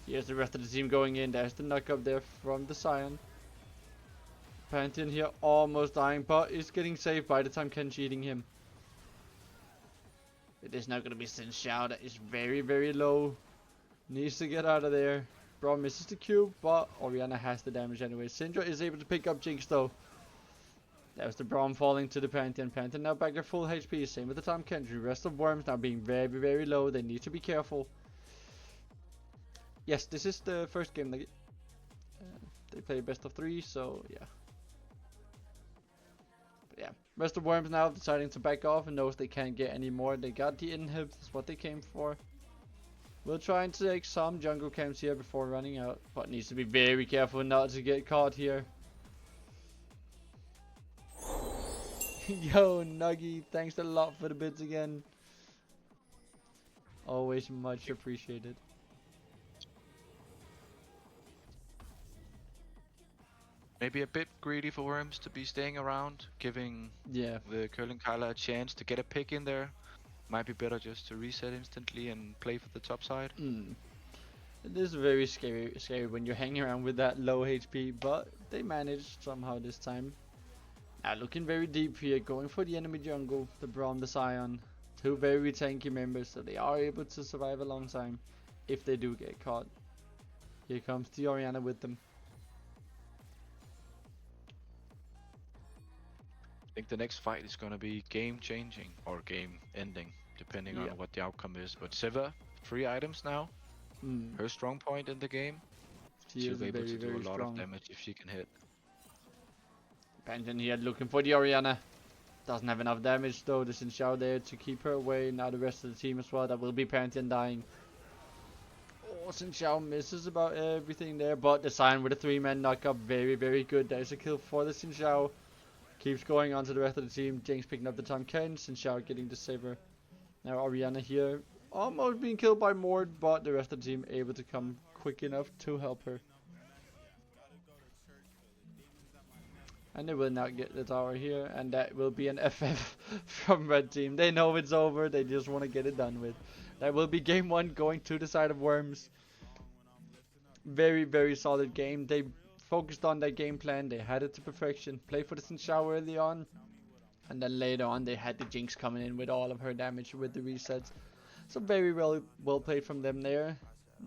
Here's the rest of the team going in. There's the knock up there from the Sion. Pantheon here almost dying, but is getting saved by the Tahm Kench eating him. It is now going to be Xin Xiao that is very, very low. Needs to get out of there. Braum misses the Q, but Orianna has the damage anyway. Syndra is able to pick up Jinx though. There's the Braum falling to the Pantheon. Pantheon now back at full HP. Same with the Tom Kendry. Rest of Worms now being very, very low. They need to be careful. Yes, this is the first game they play best of 3, so yeah. But yeah, rest of Worms now deciding to back off and knows they can't get any more. They got the inhib, that's what they came for. We'll try and take some jungle camps here before running out, but needs to be very careful not to get caught here. Yo, Nuggy, thanks a lot for the bits again. Always much appreciated. Maybe a bit greedy for Worms to be staying around, giving the Køllige Kegler a chance to get a pick in there. Might be better just to reset instantly and play for the top side. It is very scary when you're hanging around with that low HP, but they managed somehow this time. Now looking very deep here, going for the enemy jungle, the Braum, the Scion. Two very tanky members, so they are able to survive a long time if they do get caught. Here comes the Orianna with them. I think the next fight is gonna be game changing or game ending, depending on what the outcome is. But Seva, 3 items now. Her strong point in the game. She'll be able to do a lot of damage if she can hit. Pantheon here looking for the Orianna. Doesn't have enough damage though. The Xin Zhao there to keep her away. Now the rest of the team as well. That will be Pantheon dying. Oh, Xin Zhao misses about everything there. But the Scion with a 3-man knockup. Very, very good. There's a kill for the Xin Zhao. Keeps going on to the rest of the team. Jinx picking up the Tom Ken. Xin Zhao getting the saver. Now Orianna here. Almost being killed by Mord. But the rest of the team able to come quick enough to help her. And they will not get the tower here, and that will be an FF from red team. They know it's over, they just want to get it done with. That will be game 1 going to the side of Worms. Very, very solid game. They focused on their game plan, they had it to perfection. Play for the Xin Zhao early on, and then later on they had the Jinx coming in with all of her damage with the resets. So very well played from them there.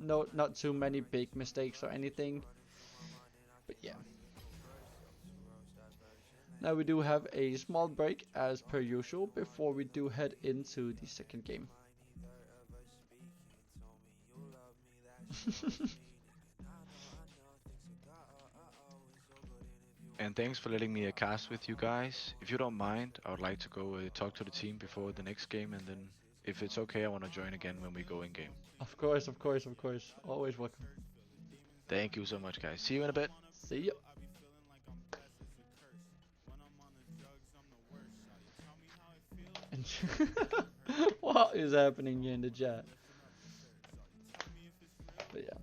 Not too many big mistakes or anything. But yeah. Now we do have a small break as per usual before we do head into the second game. And thanks for letting me cast with you guys. If you don't mind, I would like to go talk to the team before the next game, and then if it's okay, I want to join again when we go in game. Of course, of course, of course. Always welcome. Thank you so much, guys. See you in a bit. See ya. What is happening here in the chat? But yeah.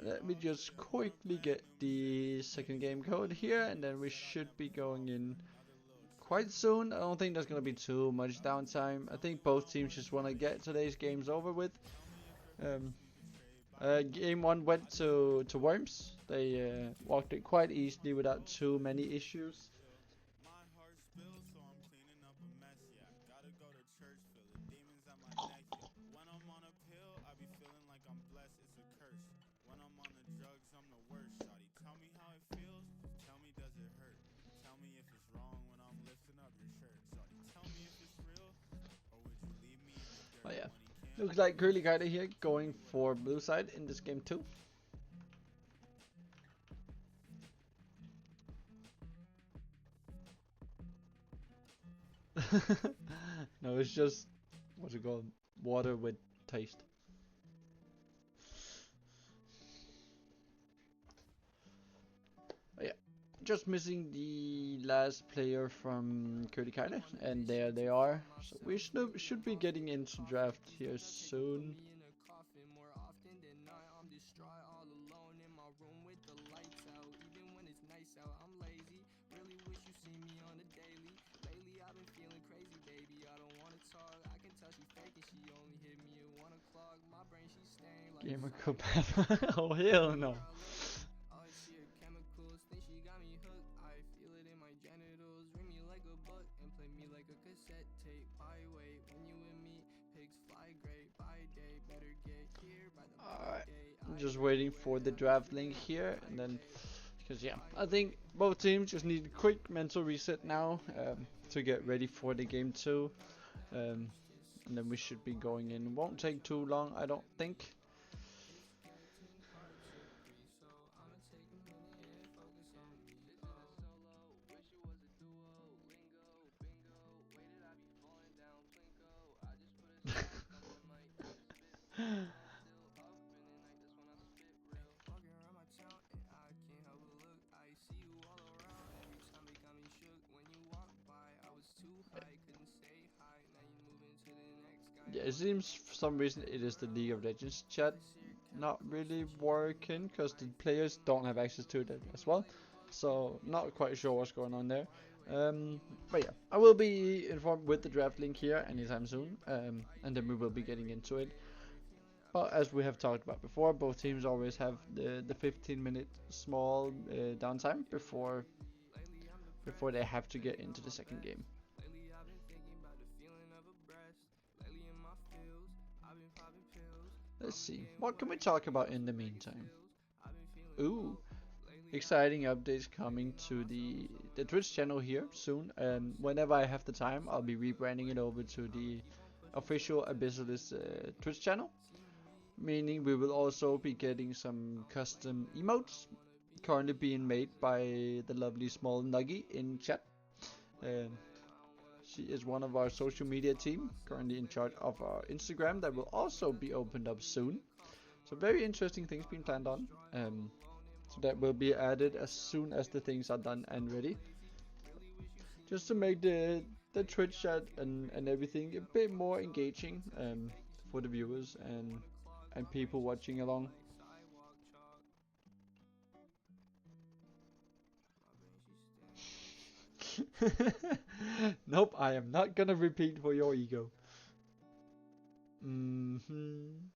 Let me just quickly get the second game code here, and then we should be going in quite soon. I don't think there's gonna be too much downtime. I think both teams just want to get today's games over with. Game 1 went to Worms. They walked it quite easily without too many issues. Oh yeah. Looks like Køllige here going for blue side in this game too. No, it's just, what's it called? Water with taste. Oh, yeah. Just missing the last player from Køllige, and there they are. So we should be getting into draft here soon. Gamer Cup. Oh hell no. Alright, I'm just waiting for the draft link here, and then, because yeah, I think both teams just need a quick mental reset now to get ready for the game 2, and then we should be going in. Won't take too long, I don't think. Yeah, it seems for some reason it is the League of Legends chat not really working because the players don't have access to it as well. So not quite sure what's going on there. But yeah, I will be informed with the draft link here anytime soon, and then we will be getting into it. But as we have talked about before, both teams always have the 15-minute small downtime before they have to get into the second game. Let's see, what can we talk about in the meantime? Ooh, exciting updates coming to the Twitch channel here soon. Whenever I have the time, I'll be rebranding it over to the official Abyssal Twitch channel, meaning we will also be getting some custom emotes currently being made by the lovely small Nuggy in chat. She is one of our social media team, currently in charge of our Instagram that will also be opened up soon. So very interesting things being planned on. So that will be added as soon as the things are done and ready. Just to make the Twitch chat and everything a bit more engaging for the viewers and people watching along. Nope, I am not gonna repeat for your ego. Mm-hmm.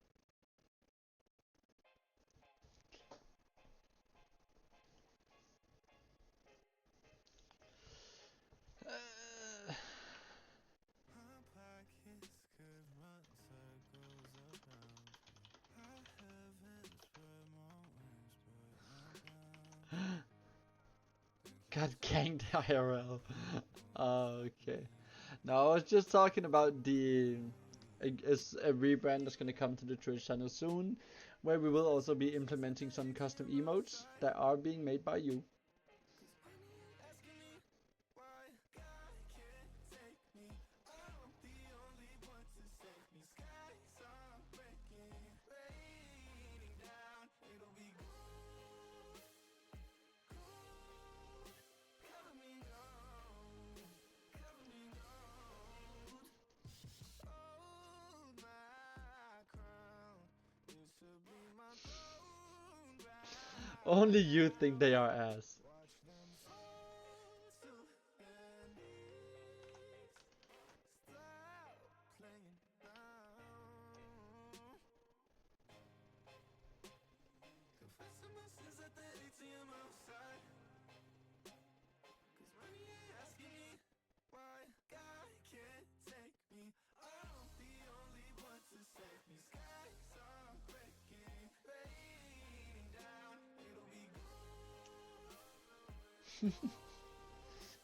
Got ganked IRL. Okay. No, I was just talking about it's a rebrand that's gonna come to the Twitch channel soon, where we will also be implementing some custom emotes that are being made by you. Only you think they are ass.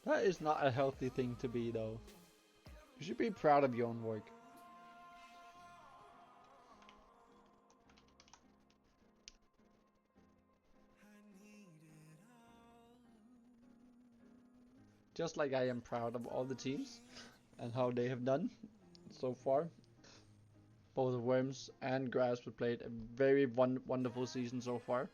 That is not a healthy thing to be, though. You should be proud of your own work. Just like I am proud of all the teams and how they have done so far. Both Worms and Grass have played a very wonderful season so far.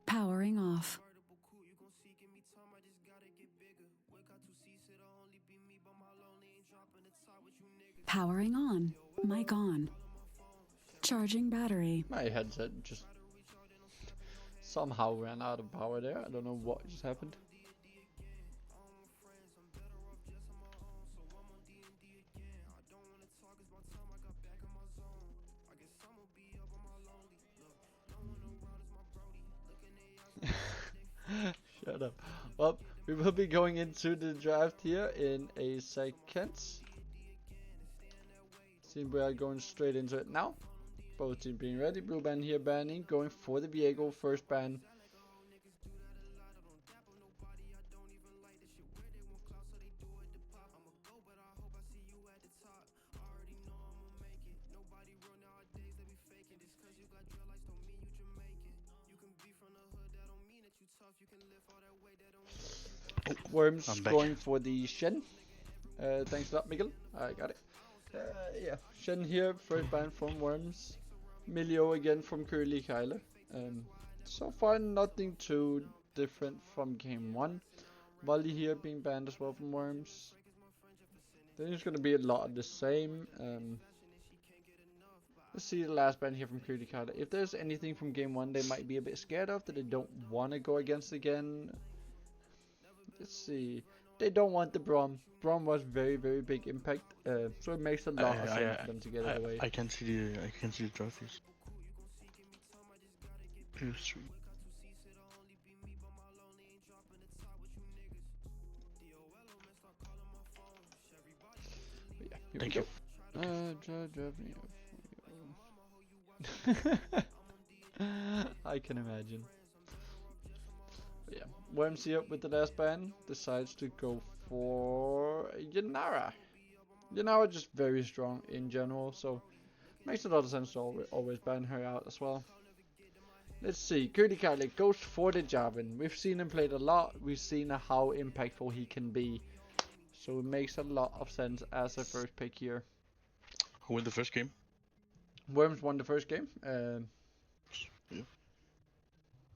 Powering off. Powering on. Mic on. Charging battery. My headset just somehow ran out of power there. I don't know what just happened. Shut up. Well, we will be going into the draft here in a second. Seems we are going straight into it now. Both teams being ready. Blue band here banning, going for the Viego first ban. Worms going for the Shen. Thanks a lot, Miguel. I got it. Yeah, Shen here, first ban from Worms. Milio again from Køllige, Kegler. So far, nothing too different from game 1. Volley here being banned as well from Worms. I think it's going to be a lot of the same. Let's see the last ban here from Køllige, Kegler. If there's anything from game 1 they might be a bit scared of, that they don't want to go against again. Let's see. They don't want the Brom. Brom was very, very big impact, so it makes a lot of sense for them to get it away. I can see the trophies. PS3. Yeah, Thank you. I can imagine. But yeah, Worms here with the last ban decides to go for Yanara. Yanara just very strong in general, so makes a lot of sense to always ban her out as well. Let's see, Køllige goes for the Jarvan. We've seen him played a lot, we've seen how impactful he can be. So it makes a lot of sense as a first pick here. Who won the first game? Worms won the first game. Yeah.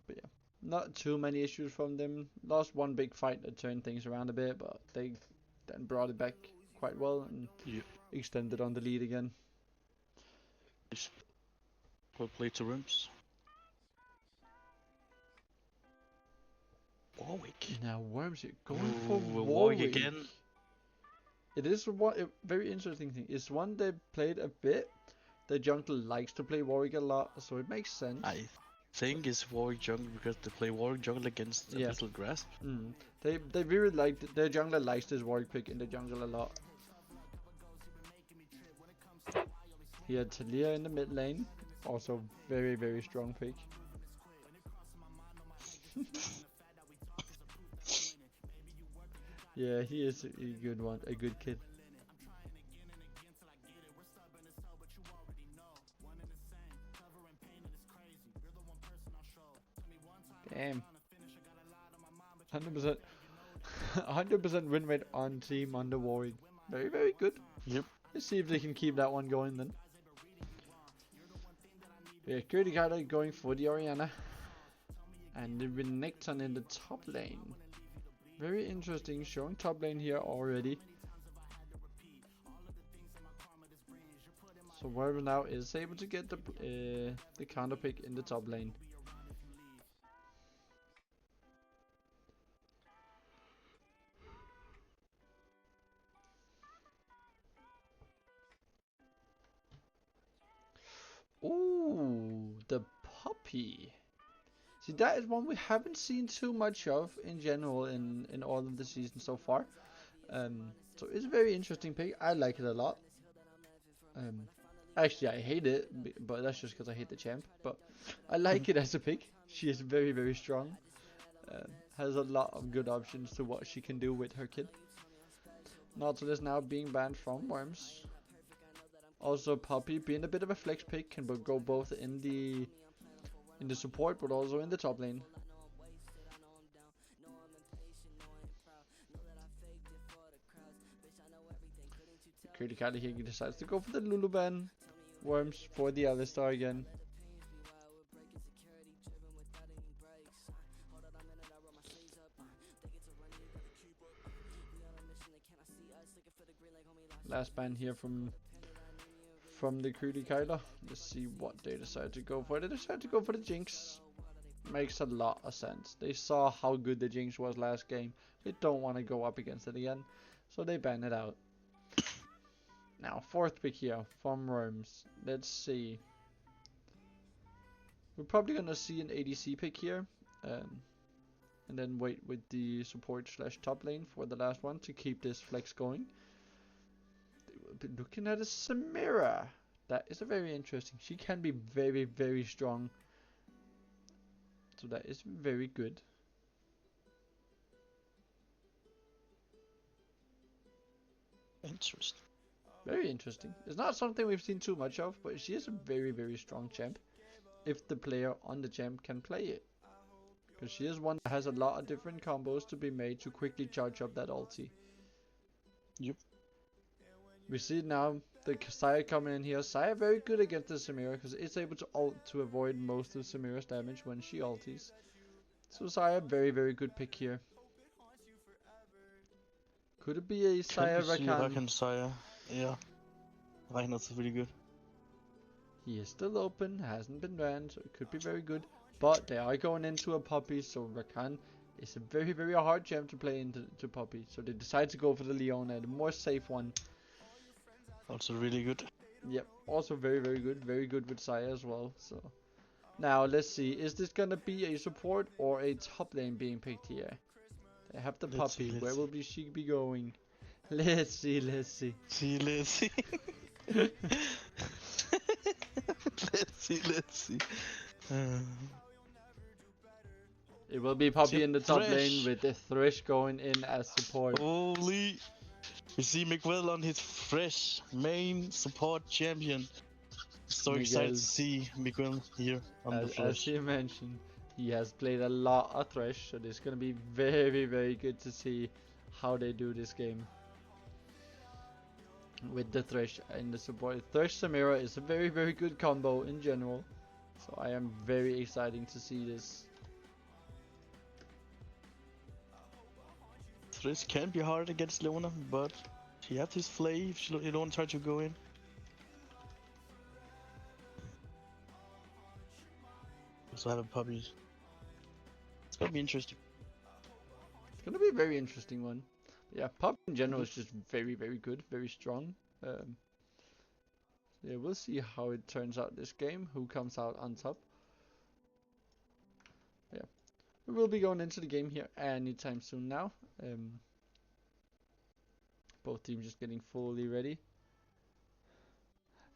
But yeah, not too many issues from them. Lost one big fight that turned things around a bit, but they then brought it back quite well and extended on the lead again. Well played to Worms. Warwick. Now Worms here going for Warwick. Warwick again. It is a very interesting thing. It's one they played a bit. The jungle likes to play Warwick a lot, so it makes sense. I think it's Warwick jungle because they play Warwick jungle against Abyssal Grasp. They really like their jungler likes this Warwick pick in the jungle a lot. He had Talia in the mid lane, also very, very strong pick. Yeah, he is a good one, a good kid. Damn. 100%. 100% win rate on team under Warwick. Very, very good. Yep. Let's see if they can keep that one going then. Yeah, Køllige going for the Orianna. And the Renekton in the top lane. Very interesting, showing top lane here already. So Worms now is able to get the counter pick in the top lane. Ooh, the puppy. See, that is one we haven't seen too much of in general in all of the seasons so far. So it's a very interesting pick. I like it a lot. Actually, I hate it, but that's just because I hate the champ. But I like it as a pick. She is very, very strong. Has a lot of good options to what she can do with her kid. Nautilus now being banned from Worms. Also, Poppy being a bit of a flex pick, can go both in the support, but also in the top lane. Køllige here decides to go for the Lulu ban. Worms for the Alistar again. last ban here from the Kegler. Let's see what they decide to go for. They decided to go for the Jinx. Makes a lot of sense. They saw how good the Jinx was last game. They don't want to go up against it again, so they ban it out. Now, fourth pick here from Worms. Let's see. We're probably gonna see an ADC pick here, and then wait with the support / top lane for the last one to keep this flex going. They will be looking at a Samira. That is a very interesting. She can be very, very strong. So that is very good. Interesting. Very interesting. It's not something we've seen too much of, but she is a very, very strong champ. If the player on the champ can play it. Because she is one that has a lot of different combos to be made to quickly charge up that ulti. Yep. We see now the Xayah coming in here. Xayah very good against the Samira because it's able to ult to avoid most of Samira's damage when she ulties. So Xayah, very, very good pick here. Could it be a Xayah Rakan? Xayah. Yeah. Rakan's really good. He is still open, hasn't been banned, so it could be very good. But they are going into a Poppy, so Rakan is a very, very hard champ to play into Poppy. So they decide to go for the Leona, the more safe one. Also really good. Yep, also very, very good. Very good with Xayah as well. So now let's see, is this gonna be a support or a top lane being picked here? They have the Poppy. Where will she be going? Let's see. Let's see. Let's see. It will be Poppy in the top lane with the Thresh going in as support. Holy! We see Miguel on his fresh main support champion. So excited to see Miguel here on the Thresh. As he mentioned, he has played a lot of Thresh, so it's gonna be very, very good to see how they do this game. With the Thresh and the support. Thresh Samira is a very, very good combo in general. So I am very excited to see this. Thresh can be hard against Leona, but she has his flay if you don't try to go in. Also have a Poppy. It's gonna be interesting. It's gonna be a very interesting one. Yeah, Poppy in general is just very, very good, very strong. Yeah, we'll see how it turns out this game, who comes out on top. Yeah, we will be going into the game here anytime soon now. Both teams just getting fully ready.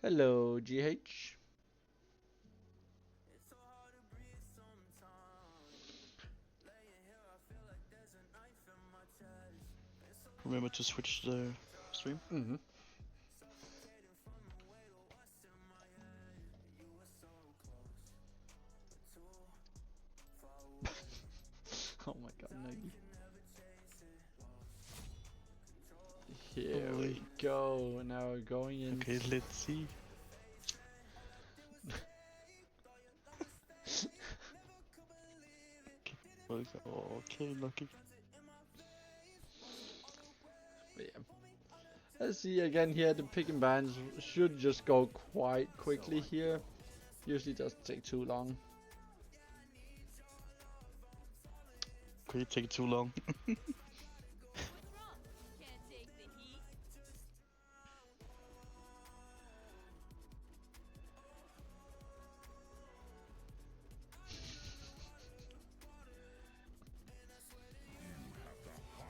Hello, GH. Remember to switch the stream. Mm-hmm. Oh my god, Nuggy. Here we go. Now we're going in. Okay, let's see. Okay, lucky. But yeah. Let's see again here. The pick and bans should just go quite quickly here. Usually doesn't take too long. Could it take too long?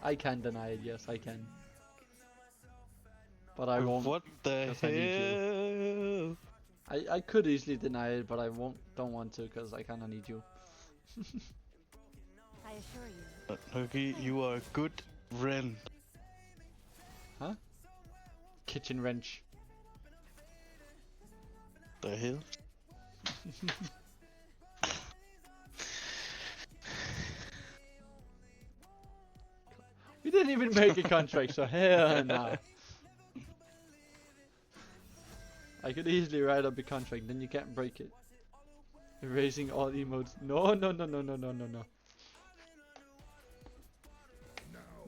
I can deny it, yes, I can. But I won't. What the hell? I could easily deny it, but I don't want to because I kinda need you. I assure you. Okay, you are a good friend. Huh? Kitchen wrench. The hell? We didn't even make a contract, so hell nah. I could easily write up a contract, then you can't break it. Erasing all emotes. No.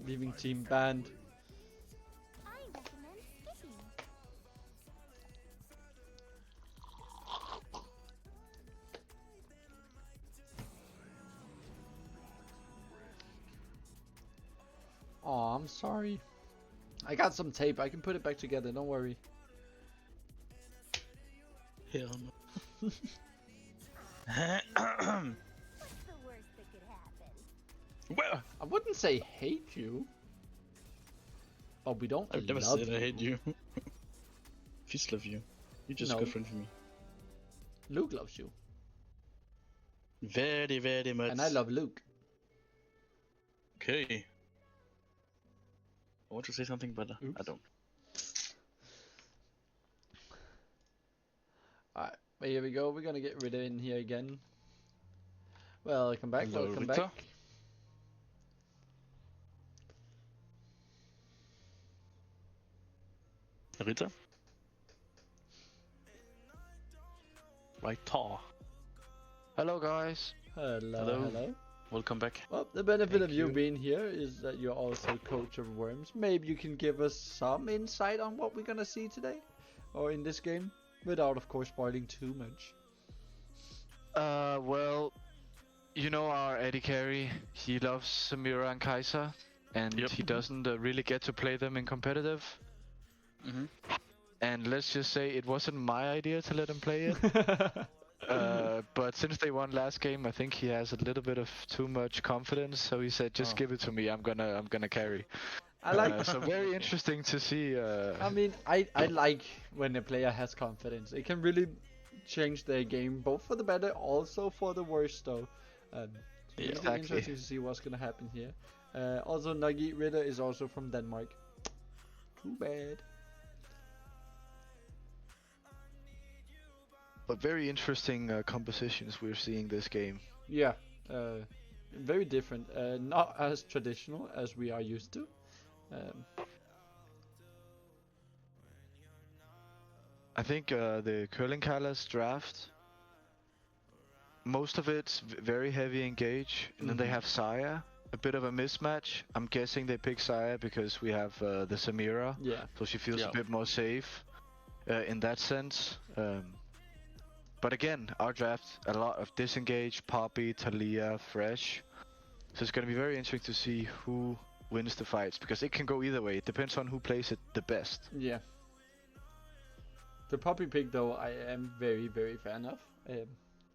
Leaving team banned. I recommend skipping. Oh, I'm sorry. I got some tape. I can put it back together. Don't worry. Hell no. What's the worst that could happen? Well, I wouldn't say hate you. But we don't I've never love said you. I hate you. Fist love you. You're just No. a good friend for me. Luke loves you. Very, very much. And I love Luke. Okay. I want to say something, but I Oops. don't. Alright, but here we go. We're gonna get rid of in here again. Welcome back, Hello, welcome Rita. back. Rita? Right, Tar. Hello, guys. Hello, Hello. hello. Welcome back. Well, the benefit Thank of you you. being here is that you're also coach of worms. Maybe you can give us some insight on what we're gonna see today, or in this game, without of course spoiling too much. Well, you know our Eddie Carey, he loves Samira and Kaiser, and Yep. he doesn't really get to play them in competitive. Mm-hmm. And let's just say it wasn't my idea to let him play it. But since they won last game, I think he has a little bit of too much confidence. So he said, "Just Oh. give it to me. I'm gonna carry." I like. So very interesting to see. I mean, I like when a player has confidence. It can really change their game, both for the better, also for the worse. Though, it's Yeah. really Exactly. interesting to see what's gonna happen here. Also, Nagi Ritter is also from Denmark. Too bad. But very interesting compositions we're seeing this game. Yeah, very different. Not as traditional as we are used to. I think the Køllige draft, most of it's very heavy engage, and then they have Saya. A bit of a mismatch. I'm guessing they pick Saya because we have the Samira, Yeah, so she feels Yeah. a bit more safe in that sense. But again, our draft, a lot of disengage, Poppy, Talia, Fresh. So it's going to be very interesting to see who wins the fights, because it can go either way. It depends on who plays it the best. yeah. The Poppy pick, though, I am very, very fan of.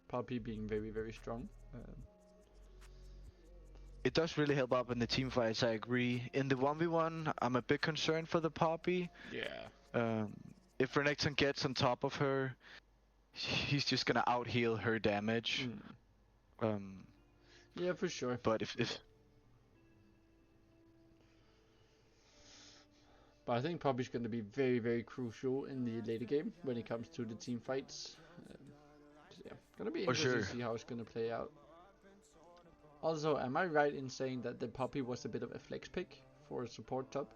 Poppy being very, very strong. It does really help out in the team fights, I agree. In the 1v1, I'm a bit concerned for the Poppy. Yeah. If Renekton gets on top of her, he's just gonna out-heal her damage. Yeah, for sure. But if But I think Poppy's going to be very, very crucial in the later game when it comes to the team fights. So yeah, gonna be For interesting to sure. see how it's going to play out. Also, am I right in saying that the Poppy was a bit of a flex pick for a support top?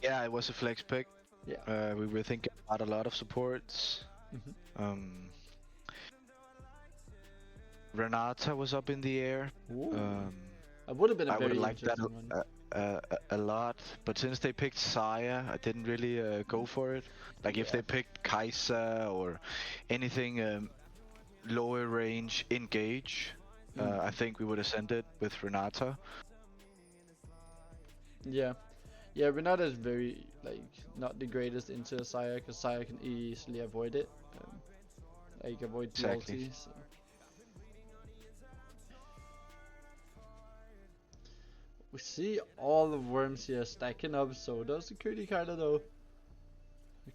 yeah, it was a flex pick. Yeah. We were thinking about a lot of supports. Mhm. Renata was up in the air. Ooh. It would have been a I would very have liked that interesting one. a lot, but since they picked Saya, I didn't really go for it. Like if Yeah. they picked Kai'Sa or anything lower range engage, I think we would have sent it with Renata. Yeah. Yeah, Renata is very, like, not the greatest into Saya, because Saya can easily avoid it. Like, avoid the Exactly. ulti, so. We see all the worms here stacking up, so does the Køllige Kegler though.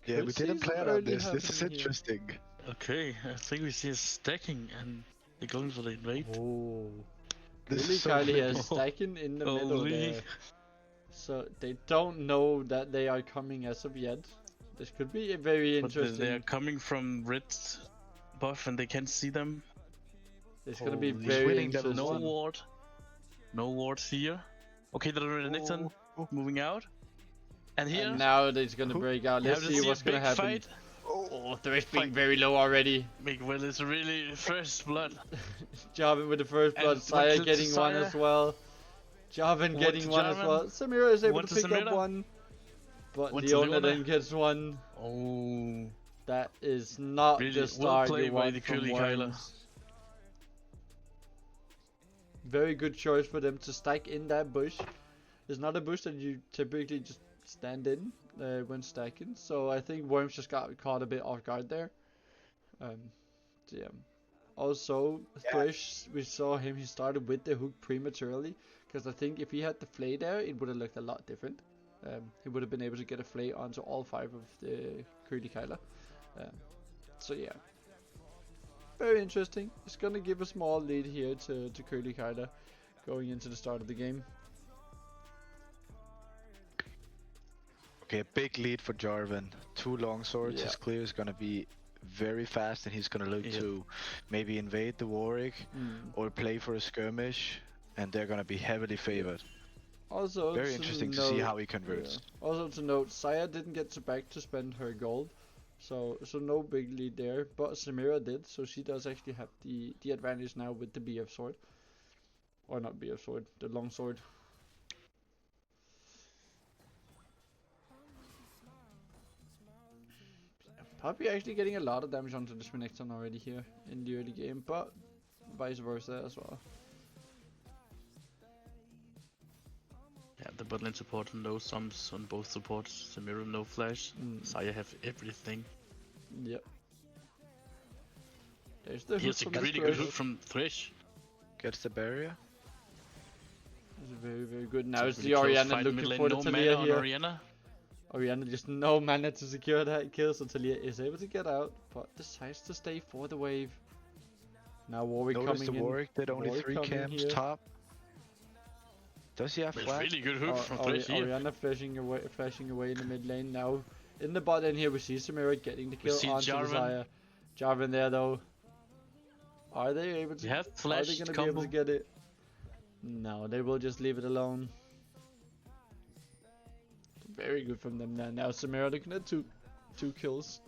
Yeah, we didn't plan on this. This is happening here. interesting. Okay, I think we see a stacking and they're going for the invade. Oh. This Køllige is so Kegler here flippy. stacking in the middle Holy. there. So they don't know that they are coming as of yet. This could be a very But interesting. they are coming from red buff and they can't see them. It's gonna be Holy very winning level interesting. No ward. No wards here. Okay, the Renekton moving out. And here, And now it's gonna break out. we Let's have to see see what's a gonna big happen. fight. Oh, Thrift being Fight. very low already. Well, it's really first blood. Jarvan with the first And blood. one Saya kill to getting one Saya. as well. Jarvan One getting to one as Jarvan. well. Samira is able One to to pick up Samira. one. But One to Leona Leona. then gets one. Oh, That is not Really the well start played you by want the from Køllige Kegler. Worms. Very good choice for them to stack in that bush. It's not a bush that you typically just stand in when stacking, so I think Worms just got caught a bit off guard there. So yeah. Also, Thresh, we saw him, he started with the hook prematurely, because I think if he had the flay there, it would have looked a lot different. He would have been able to get a flay onto all 5 of the Køllige Kegler. So yeah. Very interesting. It's gonna give a small lead here to Køllige Kegler going into the start of the game. Okay, a big lead for Jarvan. 2 long swords. His clear is gonna be very fast, and he's gonna look to maybe invade the Warwick or play for a skirmish, and they're gonna be heavily favored. Also, very interesting to see how he converts. Yeah. Also to note, Saya didn't get back to spend her gold, so no big lead there. But Samira did, so she does actually have the advantage now with the BF sword, or not BF sword, the long sword. Poppy actually getting a lot of damage onto the Renekton already here in the early game, but vice versa as well. Yeah, the bot lane support no sums on both supports. Samira no flash. Saya have everything. Yep. There's the Here's a really good hook from Thresh. Gets the barrier. It's very, very good. Now it's really the Orianna looking for the Talia here. Orianna. Orianna just no mana to secure that kill, so Talia is able to get out, but decides to stay for the wave. Now Warwick Notice coming the in. Warwick did only Warwick 3 coming camps here. top. Does he have flash? Really good hook from Thresh here. Orianna flashing away in the mid lane. Now in the bot lane here we see Samira getting the kill onto Zarya. Jarvan there though. Are they able to? Have flash are they gonna combo. be able to get it? No, they will just leave it alone. Very good from them there. Now Samira looking at two kills.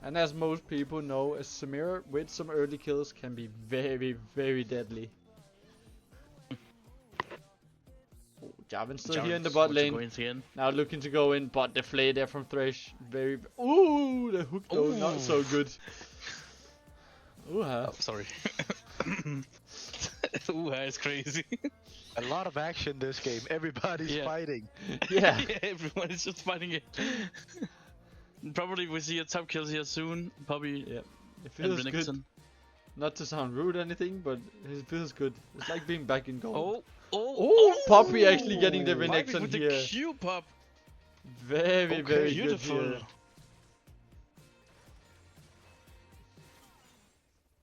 And as most people know, a Samira with some early kills can be very, very deadly. Oh, Jarvan's still here in the bot lane. Now looking to go in, but the flay there from Thresh. Very. Ooh, the hook though, not so good. Ooh, oh, sorry. Ooh, it's crazy. A lot of action this game. Everybody's fighting. Yeah. Everyone is just fighting it. Probably we see a top kill here soon. Probably. Yeah. It feels good. Not to sound rude or anything, but it feels good. It's like being back in gold. Oh! Poppy actually getting the Renekton with here. The Q pop. Very, very beautiful. Good here.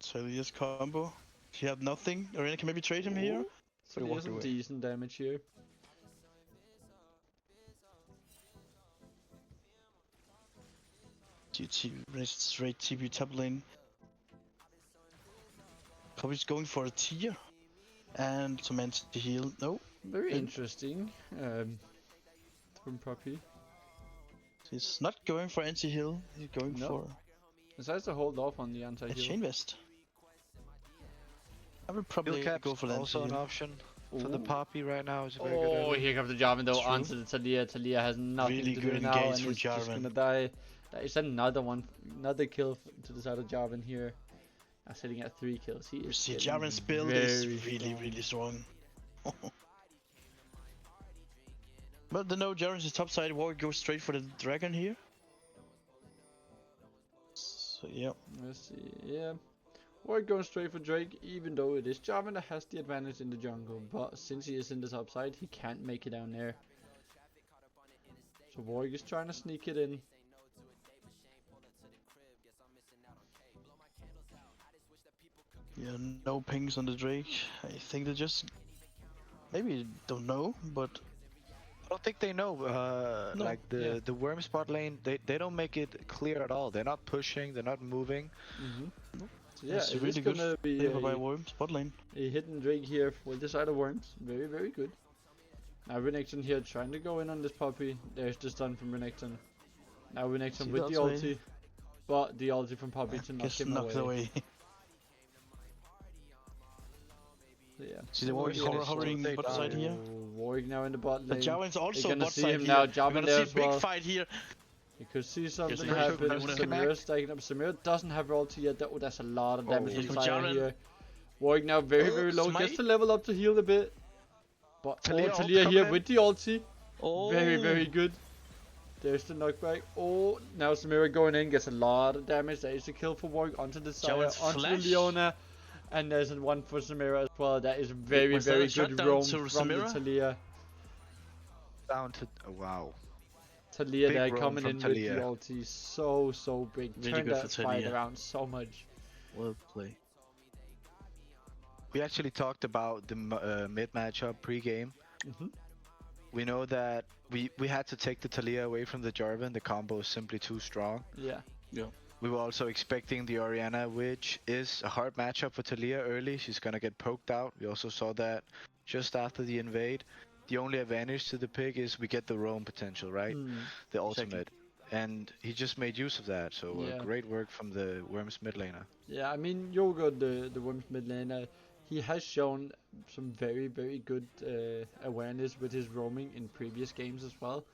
Talia's combo. He had nothing. Arena can maybe trade him here. So he has some decent damage here. GT straight TP top lane. Poppy's going for a tier. And some anti-heal. No. Very interesting. From Poppy. He's not going for anti-heal. He's going for... Decides to hold off on the anti-heal. A chain vest. I would probably go for that. Also an option for the Poppy right now. Is very good. Oh, here comes the Jarvan though onto the Talia. Talia has nothing really to do good now and for is just Jarvan. gonna die. That is another one, another kill to the side of Jarvan here. Sitting at 3 kills. He is. See, Jarvan's build is really strong. But the no Jarvan's top side. Warwick goes straight for the dragon here. So yeah. Let's see. Yeah. Warwick going straight for Drake, even though it is Jarvan that has the advantage in the jungle. But since he is in the top side, he can't make it down there. So Warwick is trying to sneak it in. Yeah, no pings on the Drake. I think they just maybe don't know, but I don't think they know. No, like the worm spot lane, they don't make it clear at all. They're not pushing, they're not moving. So yeah, it's really gonna be by Worm spot lane. A hidden Drake here with the side of Worms. Very, very good. Now Renekton here trying to go in on this Poppy. There's the stun from Renekton. Now Renekton with the ulti, but the ulti from Poppy to knock him away. So yeah. See the Warwick hovering bot side here. Warwick now in the bot lane. The Jarvan's also bot see side him here. now. Jarvan there see as big well. fight here. You could see something happen. Samira stacking up. Samira doesn't have ulti yet. Oh, that's a lot of damage from Zarya here. Warwick now very, very low. Smite. Gets to level up to heal a bit. But Talia ult Talia coming here in. with the ulti. Oh. Very, very good. There's the knockback. Oh, now Samira going in, gets a lot of damage. There is a kill for Warwick onto the side, Jones onto flash. the Leona. And there's a one for Samira as well. That is very, Was that very a good shutdown roam to from the Samira? Talia. Down to wow. Talia Big there roam coming from in Talia. with the ulti. So big. Really Turned good that for fight Talia. around so much. Well played. We actually talked about the mid matchup pre-game. Mhm. We know that we had to take the Talia away from the Jarvan. The combo is simply too strong. Yeah. We were also expecting the Orianna, which is a hard matchup for Talia early. She's gonna get poked out. We also saw that just after the invade. The only advantage to the pick is we get the roam potential, right? Mm. The Exactly. ultimate. And he just made use of that. So Yeah. great work from the Worms mid laner. Yeah, I mean, Yoga, the Worms mid laner, he has shown some very, very good awareness with his roaming in previous games as well.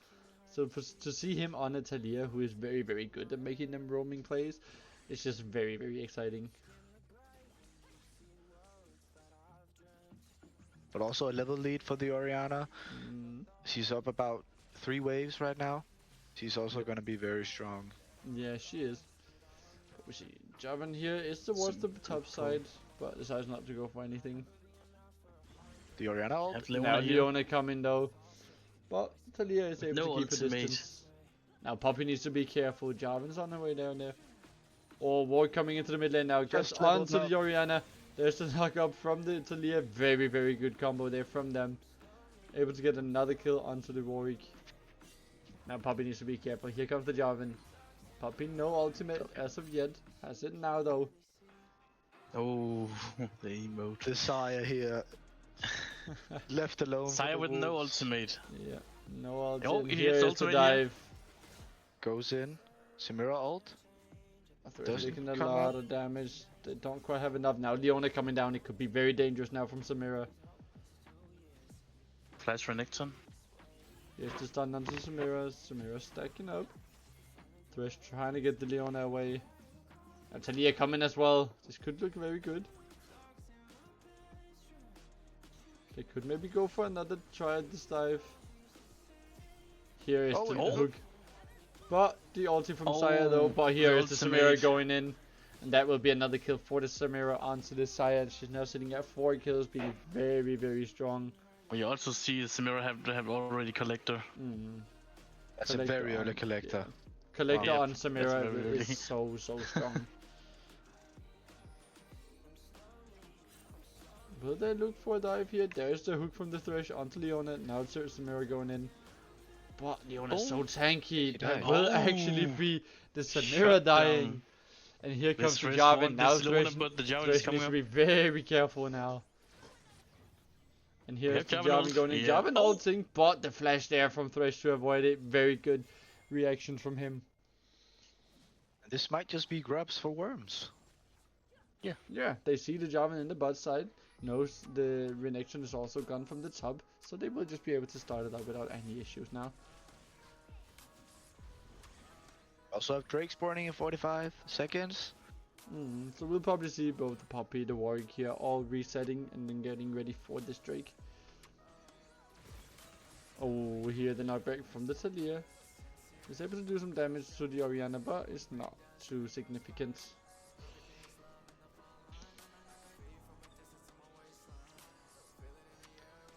So to see him on a Talia who is very, very good at making them roaming plays, it's just very, very exciting. But also a level lead for the Orianna. Mm, She's up about 3 waves right now. She's also gonna be very strong. yeah, she is. We see Jarvan here is towards the top side, but decides not to go for anything. The Orianna ult? Have Now Leona here. Leona coming though, but Talia is able no to keep a ultimate. distance. Now Poppy needs to be careful. Jarvan's on her way down there. Or Ward coming into the mid lane now. Gets Just leveled onto up. the Orianna. There's the knock up from the Talia. Very, very good combo there from them. Able to get another kill onto the Warwick. Now Poppy needs to be careful. Here comes the Jarvan. Poppy no ultimate as of yet. Has it now though. Oh, the emote. The Sire here. Left alone. for Sire the with no wolves. ultimate. Yeah. No ultimate. Oh, he Here hits is the ultimate dive. Goes in. Samira ult. They're Doesn't taking a come lot up. of damage. They don't quite have enough now. Leona coming down. It could be very dangerous now from Samira. Flash for Nixon. Here's the stun onto Samira. Samira stacking up. Thresh trying to get the Leona away. And Talia coming as well. This could look very good. They could maybe go for another try at this dive. Here is the oh. hook. But the ulti from Saya though. But here is the Samira ultimate. going in. And that will be another kill for the Samira onto the Saya. She's now sitting at 4 kills, being very, very strong. We also see Samira have already collector. That's a Collector very early on- collector. yeah. Collector Wow. on That's Samira very early. is so strong. Will they look for a dive here? There's the hook from the Thresh onto Leona. Now it's Samira going in. But Leona's so tanky. That died. will Oh. actually be the Samira Shut dying. down. And here This comes the Thresh Jarvan. won Now this Leona, Thresh, but the Jarvan is Thresh coming needs to up. be very careful now. And here's have the Jarvan Jarvan ult. going in. Yeah. Jarvan Oh. ulting, but the flash there from Thresh to avoid it. Very good reaction from him. This might just be grubs for Worms. Yeah, they see the Jarvan in the bot side. Knows the reaction is also gone from the top. So they will just be able to start it up without any issues now. Also have Drake spawning in 45 seconds. So we'll probably see both the Poppy, the Warwick here all resetting and then getting ready for this Drake. Oh, here the knockback from the Talia. Is able to do some damage to the Orianna, but it's not too significant.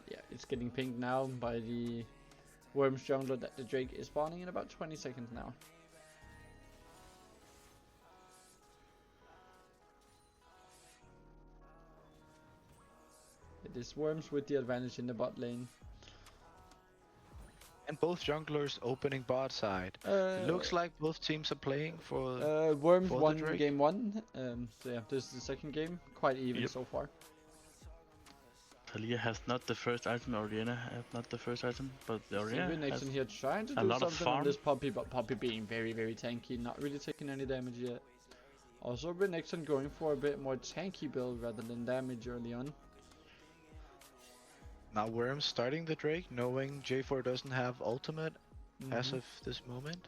Yeah, it's getting pinged now by the Worms jungler that the Drake is spawning in about 20 seconds now. It is Worms with the advantage in the bot lane. And both junglers opening bot side. It looks like both teams are playing for Worms for the won Drake. game 1. So yeah, this is the second game. Quite even Yep. so far. Talia has not the first item, Orianna have not the first item, but the Orianna Steven has Nixon here trying to a do lot of something on farm. this Poppy, but Poppy being very, very tanky, not really taking any damage yet. Also, Nixon going for a bit more tanky build rather than damage early on. now Worms starting the Drake, knowing J4 doesn't have ultimate as of this moment.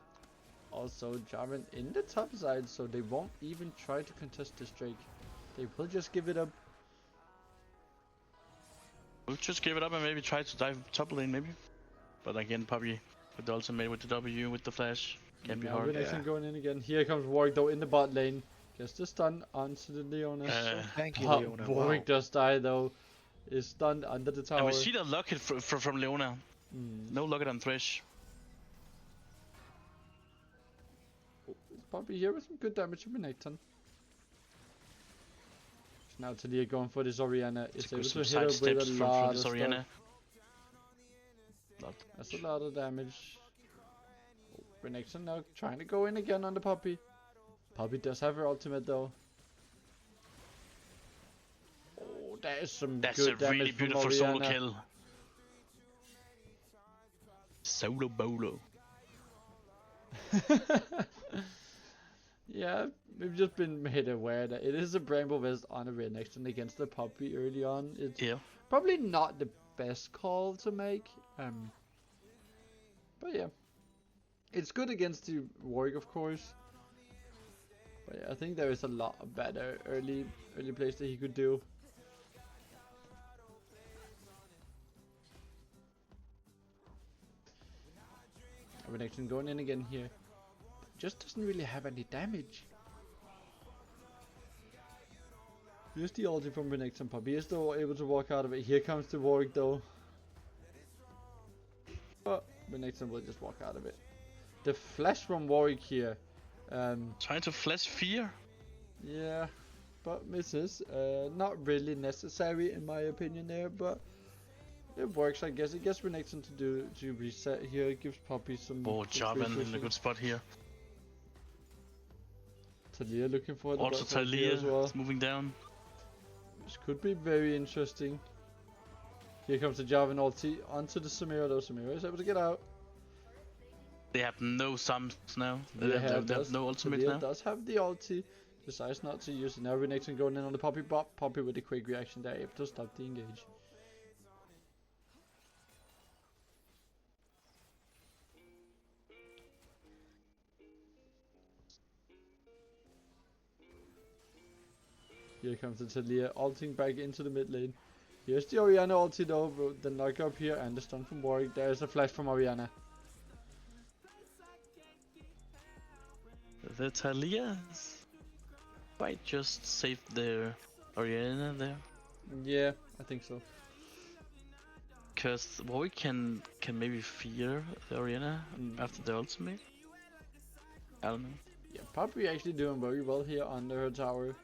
Also, Jarvan in the top side, so they won't even try to contest this Drake. They will just give it up. We'll just give it up and maybe try to dive top lane, maybe. But again, Poppy with the ultimate, with the W, with the flash. Can be hard. Renekton going in again. Here comes Warwick though in the bot lane. Gets the stun onto the Leona. Thank you, Leona. Warwick Wow. does die though. Is stunned under the tower. And we see the locket from Leona. No locket on Thresh. Poppy here with some good damage to Renekton. Now Talia going for this Orianna. Is able to hit her with a lot of stuff. That's a lot of damage. Renekton now trying to go in again on the Poppy. Poppy does have her ultimate though. Oh, that is some That's good a really damage from beautiful Orianna. solo kill. Solo bolo. Yeah, we've just been made aware that it is a Bramble Vest on a Renekton against the Poppy early on. It's probably not the best call to make. But yeah. It's good against the Warwick, of course. But yeah, I think there is a lot of better early plays that he could do. Renekton going in again here. Just doesn't really have any damage. Here's the ulti from Renekton. Poppy is still able to walk out of it. Here comes the Warwick though. But Renekton will just walk out of it. The flash from Warwick here. Trying to flash fear. Yeah, but misses. Not really necessary in my opinion there, but it works, I guess. It gets Renekton to reset here. It gives Poppy some. Oh, Jarvan in a good spot here. Talia looking for the also Talia as well. Is moving down. This could be very interesting. Here comes the Jarvan ulti onto the Samira though. Samira is able to get out. They have no sums now. They have no ultimate Talia now. does have the ulti. Decides not to use it. Now Renekton going in on the Poppy bot. Poppy with a quick reaction there, able to stop the engage. Here comes the Talia ulting back into the mid lane. Here's the Orianna ulti though, the knock up here and the stun from Warwick. There's a flash from Orianna. The Talia might just save the Orianna there. Yeah, I think so. Cause Warwick can maybe fear the Orianna after the ultimate. I don't know. Yeah, Poppy actually doing very well here under her tower.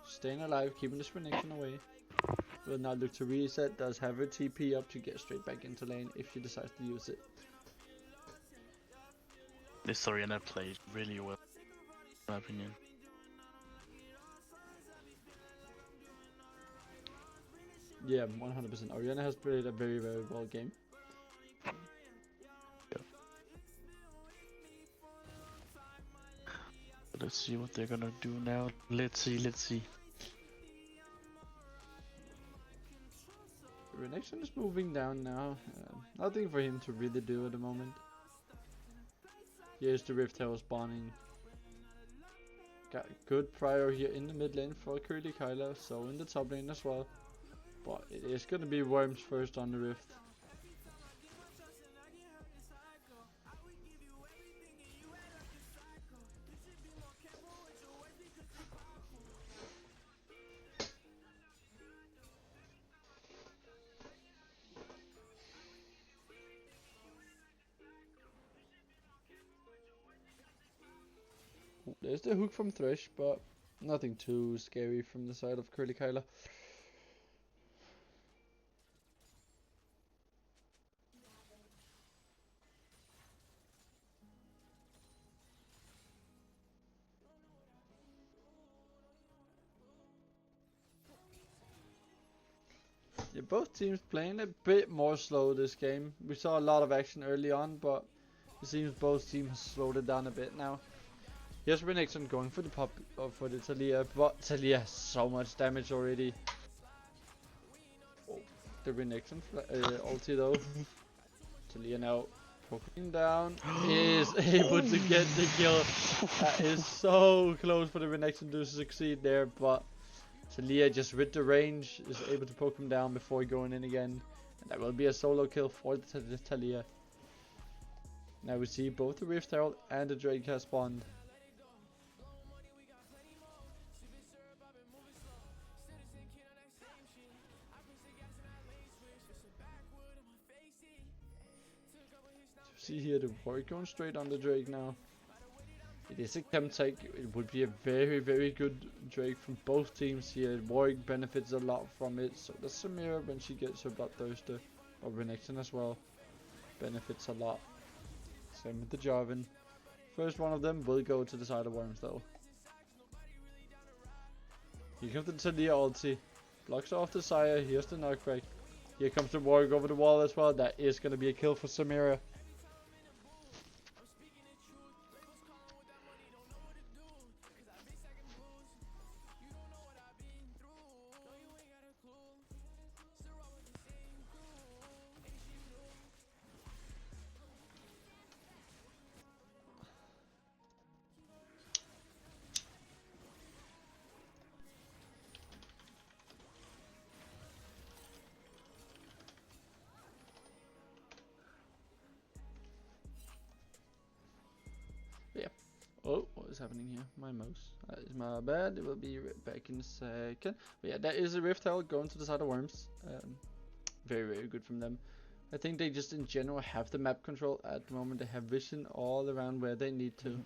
Staying alive, keeping this Renekton away. Will now look to reset, does have her TP up to get straight back into lane if she decides to use it. This Orianna played really well, in my opinion. Yeah, 100%. Orianna has played a very, very well game. Let's see what they're gonna do now. Let's see. Renekton is moving down now. Nothing for him to really do at the moment. Here's the Rift Herald spawning. Got good prior here in the mid lane for Køllige Kegler, so in the top lane as well. But it is gonna be Worms first on the Rift. There's the hook from Thresh, but nothing too scary from the side of Køllige Kegler. Yeah, both teams playing a bit more slow this game. We saw a lot of action early on, but it seems both teams have slowed it down a bit now. Here's Renekton going for the pop for the Talia, but Talia has so much damage already. Oh, the Renekton ulti though. Talia now poking down, is able to get the kill. That is so close for the Renekton to succeed there, but Talia just with the range is able to poke him down before going in again. And that will be a solo kill for the Talia. Now we see both the Rift Herald and the Drake has spawned. See here the Warwick going straight on the Drake now. It is a chem tech. It would be a very good Drake from both teams here. Warwick benefits a lot from it. So does Samira when she gets her Bloodthirster. Or Renekton as well. Benefits a lot. Same with the Jarvan. First one of them will go to the side of Worms though. Here comes the Talia ulti. Blocks off the Sire. Here's the knockback. Here comes the Warwick over the wall as well. That is going to be a kill for Samira. Oh, what is happening here? My mouse. That is my bad. It will be right back in a second. But yeah, that is a Rift Herald going to the side of Worms. Very good from them. I think they just in general have the map control at the moment. They have vision all around where they need to.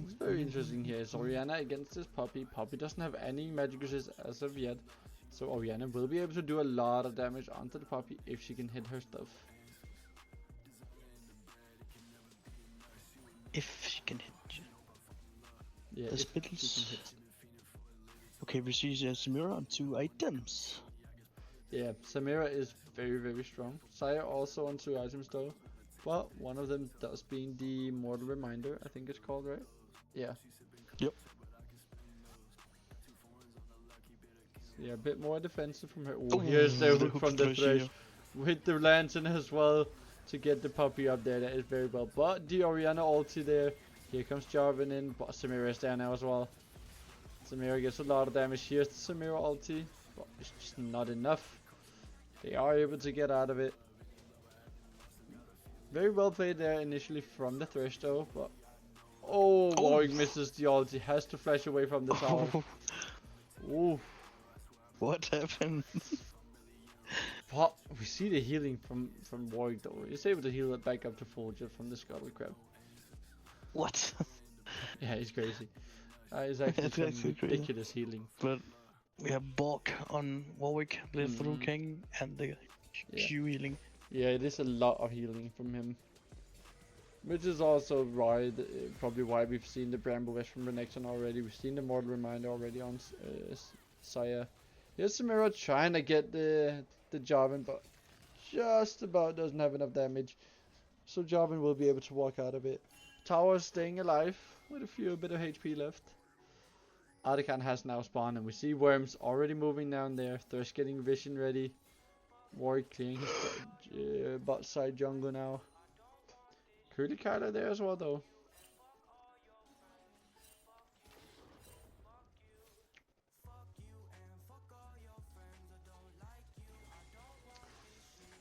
It's very interesting here. It's Orianna against this Poppy. Poppy doesn't have any magic resist as of yet. So Orianna will be able to do a lot of damage onto the Poppy if she can hit her stuff. If she can hit you. Yeah, the spells. Okay, we see Samira on 2 items. Yeah, Samira is very strong. Saya also on 2 items though. Well, one of them does being the Mortal Reminder, I think it's called, right? Yeah. Yep. So yeah, a bit more defensive from her. Oh, here's the hook from the Thresh. With the Lantern as well to get the Puppy up there. That is very well. But the Orianna ulti there. Here comes Jarvan in, but Samira is there now as well. Samira gets a lot of damage. Here's the Samira ulti, but it's just not enough. They are able to get out of it. Very well played there initially from the Thresh though, but Warwick misses the ulti, has to flash away from the tower. Ooh. What happened? But we see the healing from Warwick though. He's able to heal it back up to full just from the Scuttle Crab. What? Yeah, he's crazy. It's actually some ridiculous healing. But we have Bork on Warwick, Through King, and the Q healing. Yeah, it is a lot of healing from him. Which is also why, probably why we've seen the Bramble West from Renekton already. We've seen the Mortal Reminder already on Saya. Here's Samira trying to get the Jarvan, but just about doesn't have enough damage. So Jarvan will be able to walk out of it. Tower staying alive with a bit of HP left. Artican has now spawned and we see Worms already moving down there. Thresh getting vision ready. Warwick clearing his bot side jungle now. Køllige Kegler there as well though.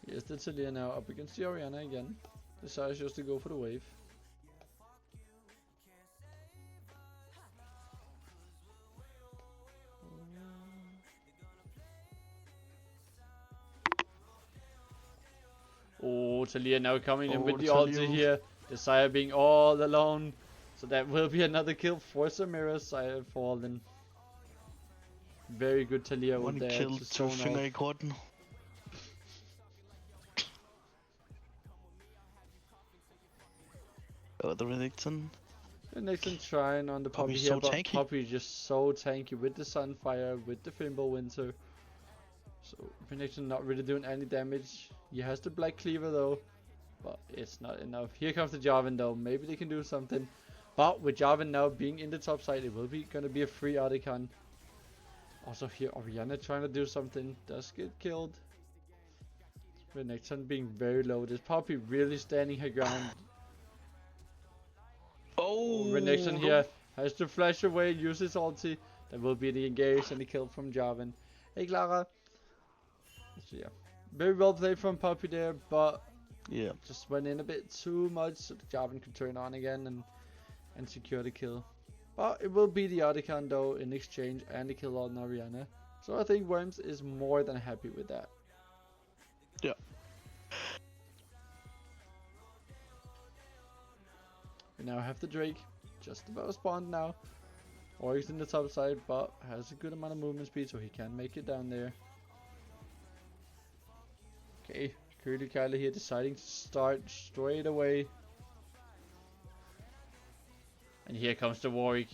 Yes, the Talia now up against the Orianna again. Decides just to go for the wave. Oh, Talia now coming in with the ulti here. The Sire being all alone. So that will be another kill for Samira. Sire fallen. Very good Talia over there. One kill to finger i korten. Oh, the Renekton. Renekton trying on the Poppy here, but tanky. Poppy just so tanky with the Sunfire, with the Fimbulwinter. So Renekton not really doing any damage. He has the Black Cleaver though, but it's not enough. Here comes the Jarvan though. Maybe they can do something. But with Jarvan now being in the top side, it will be gonna be a free Artican. Also here Orianna trying to do something. Does get killed. Renekton being very low. This Poppy really standing her ground. Oh, Renekton no. here has to flash away, use his ulti. That will be the engage and the kill from Jarvan. Hey Clara. So yeah, very well played from Poppy there, but Yeah. just went in a bit too much so the Jarvan could turn on again and secure the kill. But it will be the Artican though in exchange and the kill on Orianna. So I think Worms is more than happy with that. Yeah. We now have the Drake, just about spawned now. Oryx in the top side, but has a good amount of movement speed so he can make it down there. Okay, Køllige here deciding to start straight away. And here comes the Warwick.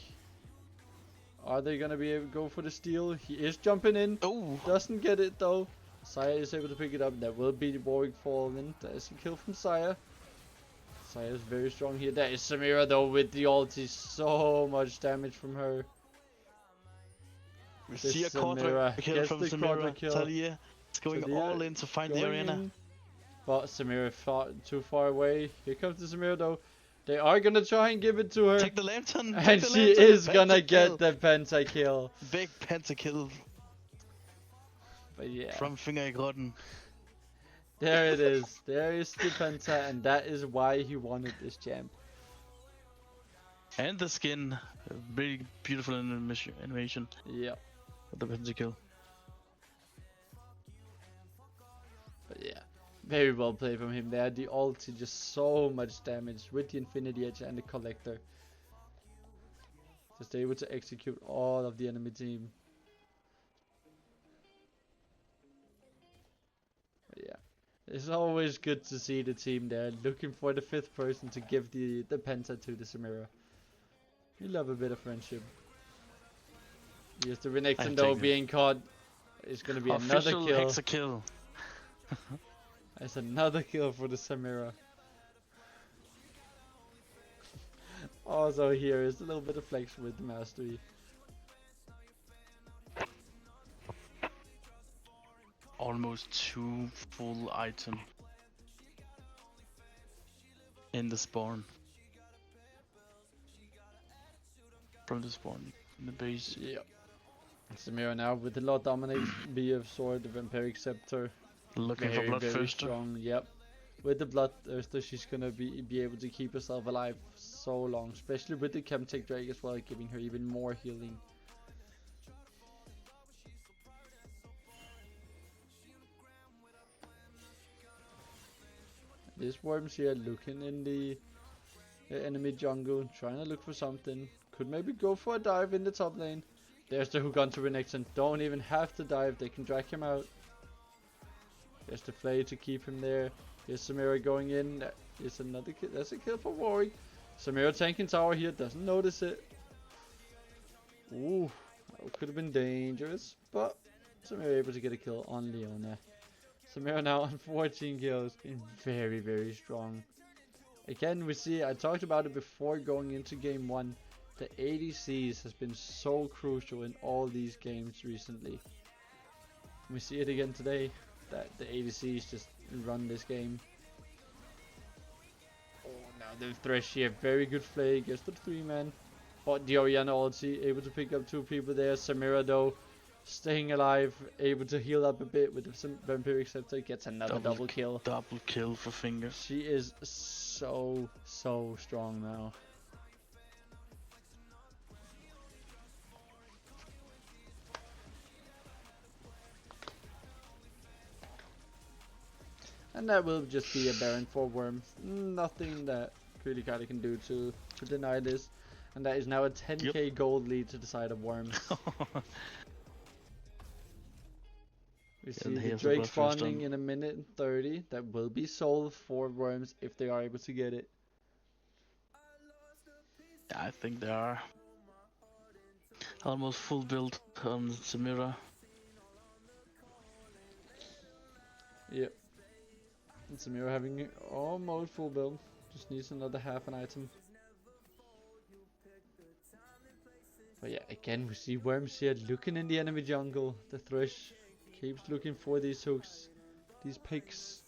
Are they gonna be able to go for the steal? He is jumping in. Oh. Doesn't get it though. Saya is able to pick it up. That will be the Warwick falling. That is a kill from Saya. Saya is very strong here. That is Samira though with the ulti. So much damage from her. We This see a Samira quarter kill gets from the quarter Samira. kill. Talia is going Talia all in to find the going arena. in, but Samira fought too far away. Here comes the Samira though. They are gonna try and give it to her. Take the lantern. And take the she lantern. is gonna Pentakill. get the pentakill. Big pentakill But yeah, from Finger i Grotten. there it is. There is the penta, and that is why he wanted this champ. And the skin. A very beautiful animation Yeah, with the pentakill. but yeah, very well played from him there. The ulti just so much damage with the Infinity Edge and the Collector. Just able to execute all of the enemy team. But yeah, it's always good to see the team there looking for the 5th person to give the penta to the Samira. We love a bit of friendship. Yes, the Renekton though being caught is gonna be Official another kill. Hexakill. That's another kill for the Samira. Also here is a little bit of flex with the mastery. Almost 2 full item in the spawn. From the spawn in the base. Yep. Samira now with the lot dominate, BF sword, the vampiric scepter. Looking Very, for very Bloodthirster. strong. Yep. With the Bloodthirster, she's gonna be able to keep herself alive so long, especially with the Chemtech Drake as well, giving her even more healing. This Worms here looking in the enemy jungle, trying to look for something. Could maybe go for a dive in the top lane. There's the hook onto Renekton. Don't even have to dive, they can drag him out. There's the Flay to keep him there. Here's Samira going in. There's another kill. That's a kill for Warwick. Samira tanking tower here, doesn't notice it. Ooh, that could have been dangerous, but Samira able to get a kill on Leona. Samira now on 14 kills, being very, very strong. Again, we see, I talked about it before going into game 1. The ADCs has been so crucial in all these games recently. We see it again today, that the ADCs just run this game. Oh, now the Thresh here, very good play, gets the 3-man. But the Orianna ulti, able to pick up 2 people there. Samira though, staying alive, able to heal up a bit with the vampiric scepter, gets another double kill. Double kill for Finger. She is so strong now. And that will just be a Baron for Worms. Nothing that Køllige can do to deny this. And that is now a 10k gold lead to the side of Worms. We see the Drake spawning in a minute and 30. That will be sold for Worms if they are able to get it. Yeah, I think they are. Almost full build on Samira. Yep. And Samira having almost full build. Just needs another half an item. But yeah, again we see Worms here looking in the enemy jungle. The Thresh keeps looking for these hooks, these picks.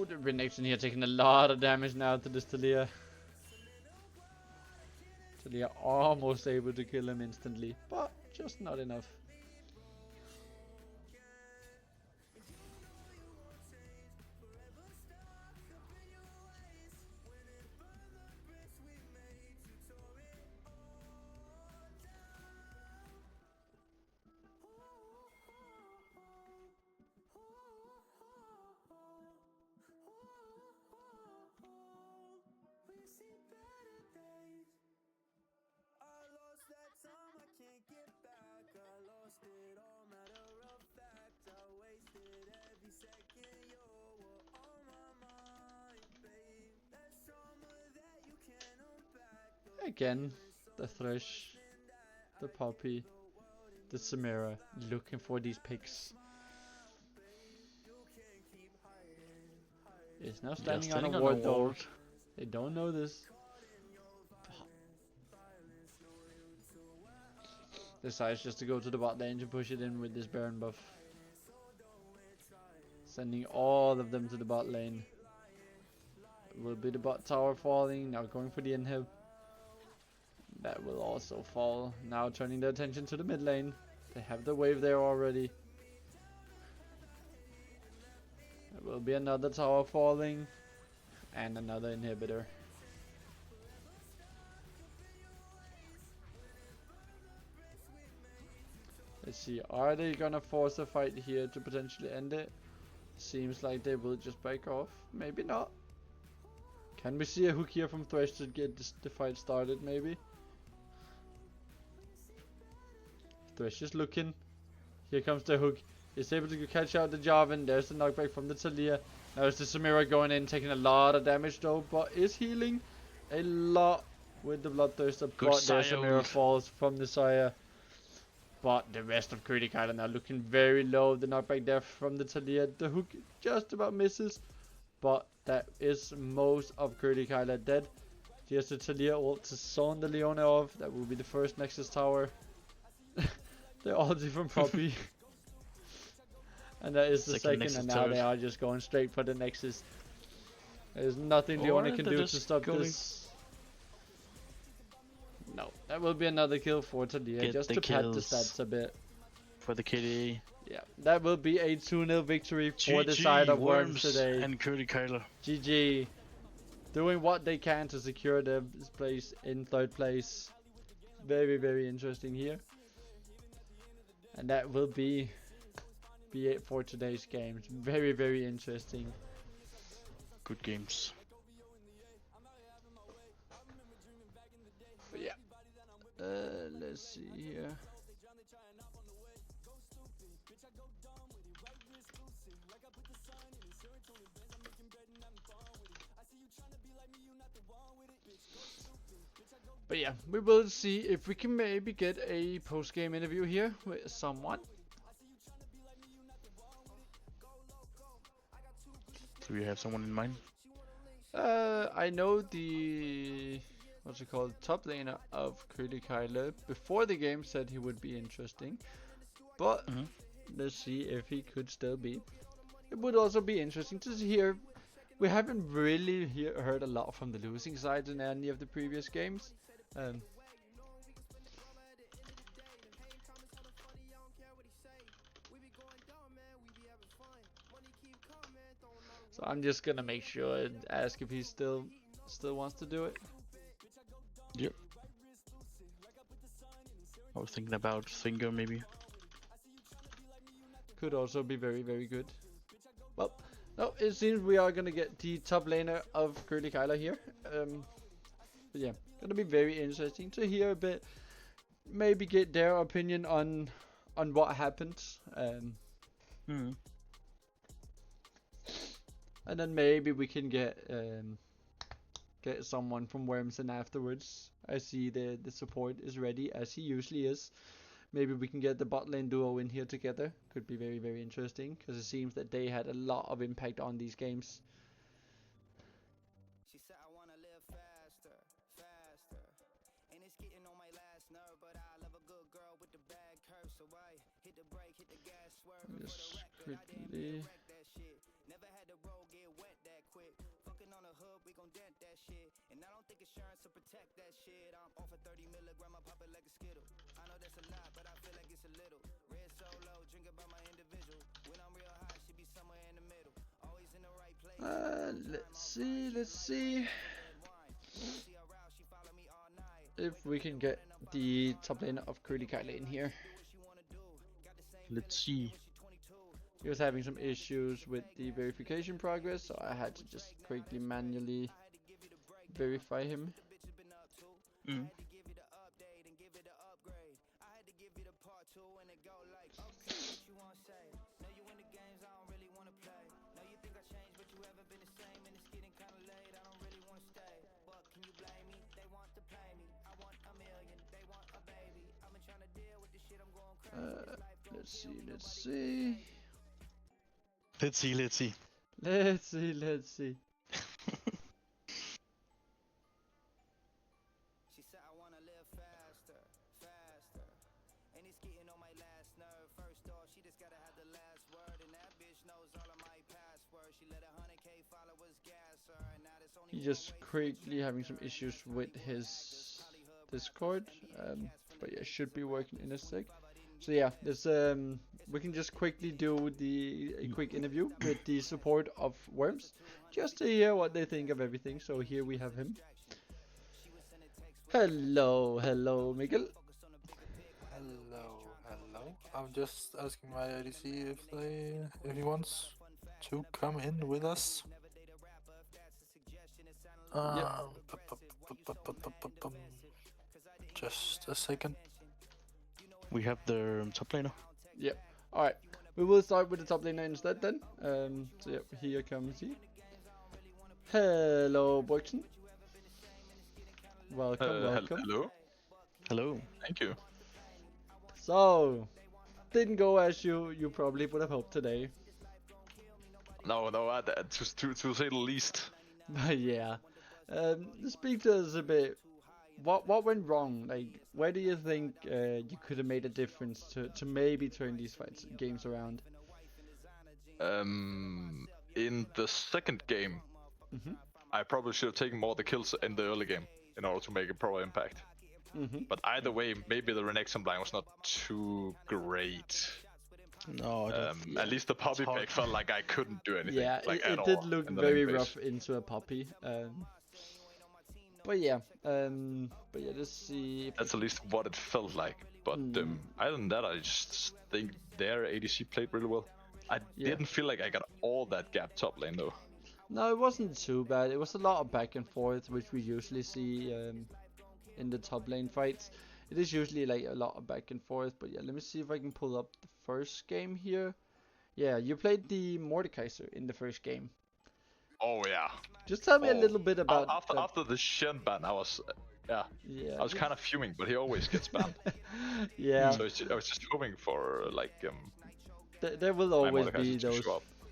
Oh, the Renekton here taking a lot of damage now to this Talia. Talia almost able to kill him instantly, but just not enough. Again, the Thresh, the Poppy, the Samira, looking for these picks. It's now standing on a ward though. They don't know this. Decides just to go to the bot lane to push it in with this Baron buff. Sending all of them to the bot lane. Will be the bot tower falling, now going for the inhib. That will also fall. Now turning their attention to the mid lane. They have the wave there already. There will be another tower falling. And another inhibitor. Let's see, are they gonna force a fight here to potentially end it? Seems like they will just back off. Maybe not. Can we see a hook here from Thresh to get the fight started maybe? Thresh is looking. Here comes the hook. He's able to catch out the Jarvan. There's the knockback from the Talia. Now it's the Samira going in, taking a lot of damage though, but is healing a lot with the Bloodthirster. But there's Samira falls from the Saya. But the rest of Kegler now looking very low. The knockback there from the Talia. The hook just about misses. But that is most of Kegler dead. Here's the Talia ult to zone the Leona off. That will be the first Nexus tower. The ulti from Poppy. And that is the second, and now they are just going straight for the Nexus. There's nothing Leona can do to stop this. No, that will be another kill for Talia, just to pad the stats a bit. For the kitty. Yeah, that will be a 2-0 victory for the side of Worms today. And Kegler. GG. Doing what they can to secure their place in third place. Very, very interesting here. And that will be it for today's games. Very, very interesting. Good games. But yeah. Let's see here. But yeah, we will see if we can maybe get a post-game interview here with someone. Do you have someone in mind? I know the top laner of Kegler before the game said he would be interesting, but let's see if he could still be. It would also be interesting to hear. We haven't really heard a lot from the losing sides in any of the previous games. So I'm just gonna make sure and ask if he still wants to do it. Yep. I was thinking about Finger maybe. Could also be very, very good. Well, no, it seems we are gonna get the top laner of Kegler here. But yeah, gonna be very interesting to hear a bit, maybe get their opinion on what happened. And then maybe we can get someone from Worms in afterwards. I see the support is ready, as he usually is. Maybe we can get the bot lane duo in here together. Could be very, very interesting, because it seems that they had a lot of impact on these games. She said I wanna live faster, faster. And it's getting on my last nerve, but I love a good girl with the bad curve, so I hit the brake, hit the gas, swerve. Just quickly. Never had the road get wet that insurance to protect that shit. I'm off a 30 milligram, I pop it like a skittle. I know that's a lot, but I feel like it's a little. Red solo, drinking by my individual. When I'm real high, she be somewhere in the middle. Always in the right place. Let's see if we can get the top lane of Køllige in here. Let's see. He was having some issues with the verification progress, so I had to just quickly manually verify him. Mm. Let's see. Let's see. Let's see. She said I wanna live faster. And it's getting on my last nerve. First off, she just gotta have the last word. And that bitch knows all of my passwords. She let 100K followers gas her. And now there's only He's just quickly having some issues with his Discord. But yeah, should be working in a sec. So yeah, this we can just quickly do a quick interview with the support of Worms, just to hear what they think of everything. So here we have him. Hello, Miguel. Hello. I'm just asking my IDC if he wants to come in with us. Just a second. We have the top laner. Yep. Alright. We will start with the top laner instead then. So yep, here comes he. Hello, Borkson. Welcome. Hello. Thank you. So, didn't go as you probably would have hoped today. No, to say the least. But yeah. Speak to us a bit. What went wrong? Like, where do you think you could have made a difference to maybe turn these games around? In the second game, I probably should have taken more of the kills in the early game in order to make a proper impact. But either way, maybe the Renekton blind was not too great. No, at least the puppy pick felt like I couldn't do anything. Yeah, like, it did look very rough into a puppy. But yeah, let's see. That's at least what it felt like. But other than that, I just think their ADC played really well. I didn't feel like I got all that gap top lane though. No, it wasn't too bad. It was a lot of back and forth, which we usually see in the top lane fights. It is usually like a lot of back and forth. But yeah, let me see if I can pull up the first game here. Yeah, you played the Mordekaiser in the first game. Oh yeah. Just tell me a little bit about after the Shen ban. I was I was kind of fuming, but he always gets banned. Yeah. So I was just hoping for like there will always be those.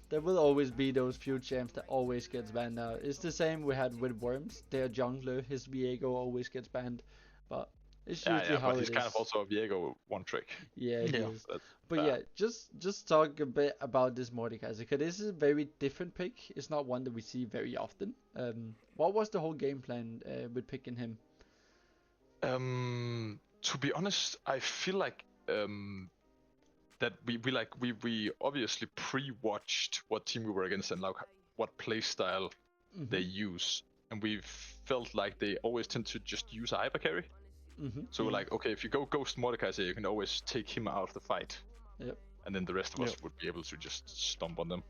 There will always be those few champs that always gets banned now. It's the same we had with Worms. Their jungler, his Viego always gets banned, but it's usually how but he's it kind is. of also a Viego one trick. Yeah, he is. But yeah, just talk a bit about this Mordekaiser, because this is a very different pick. It's not one that we see very often. What was the whole game plan with picking him? To be honest, I feel like that we obviously pre-watched what team we were against and like what playstyle they use, and we felt like they always tend to just use a hyper carry. So we're like, okay, if you go Ghost Mordekaiser, you can always take him out of the fight. Yep. And then the rest of us would be able to just stomp on them.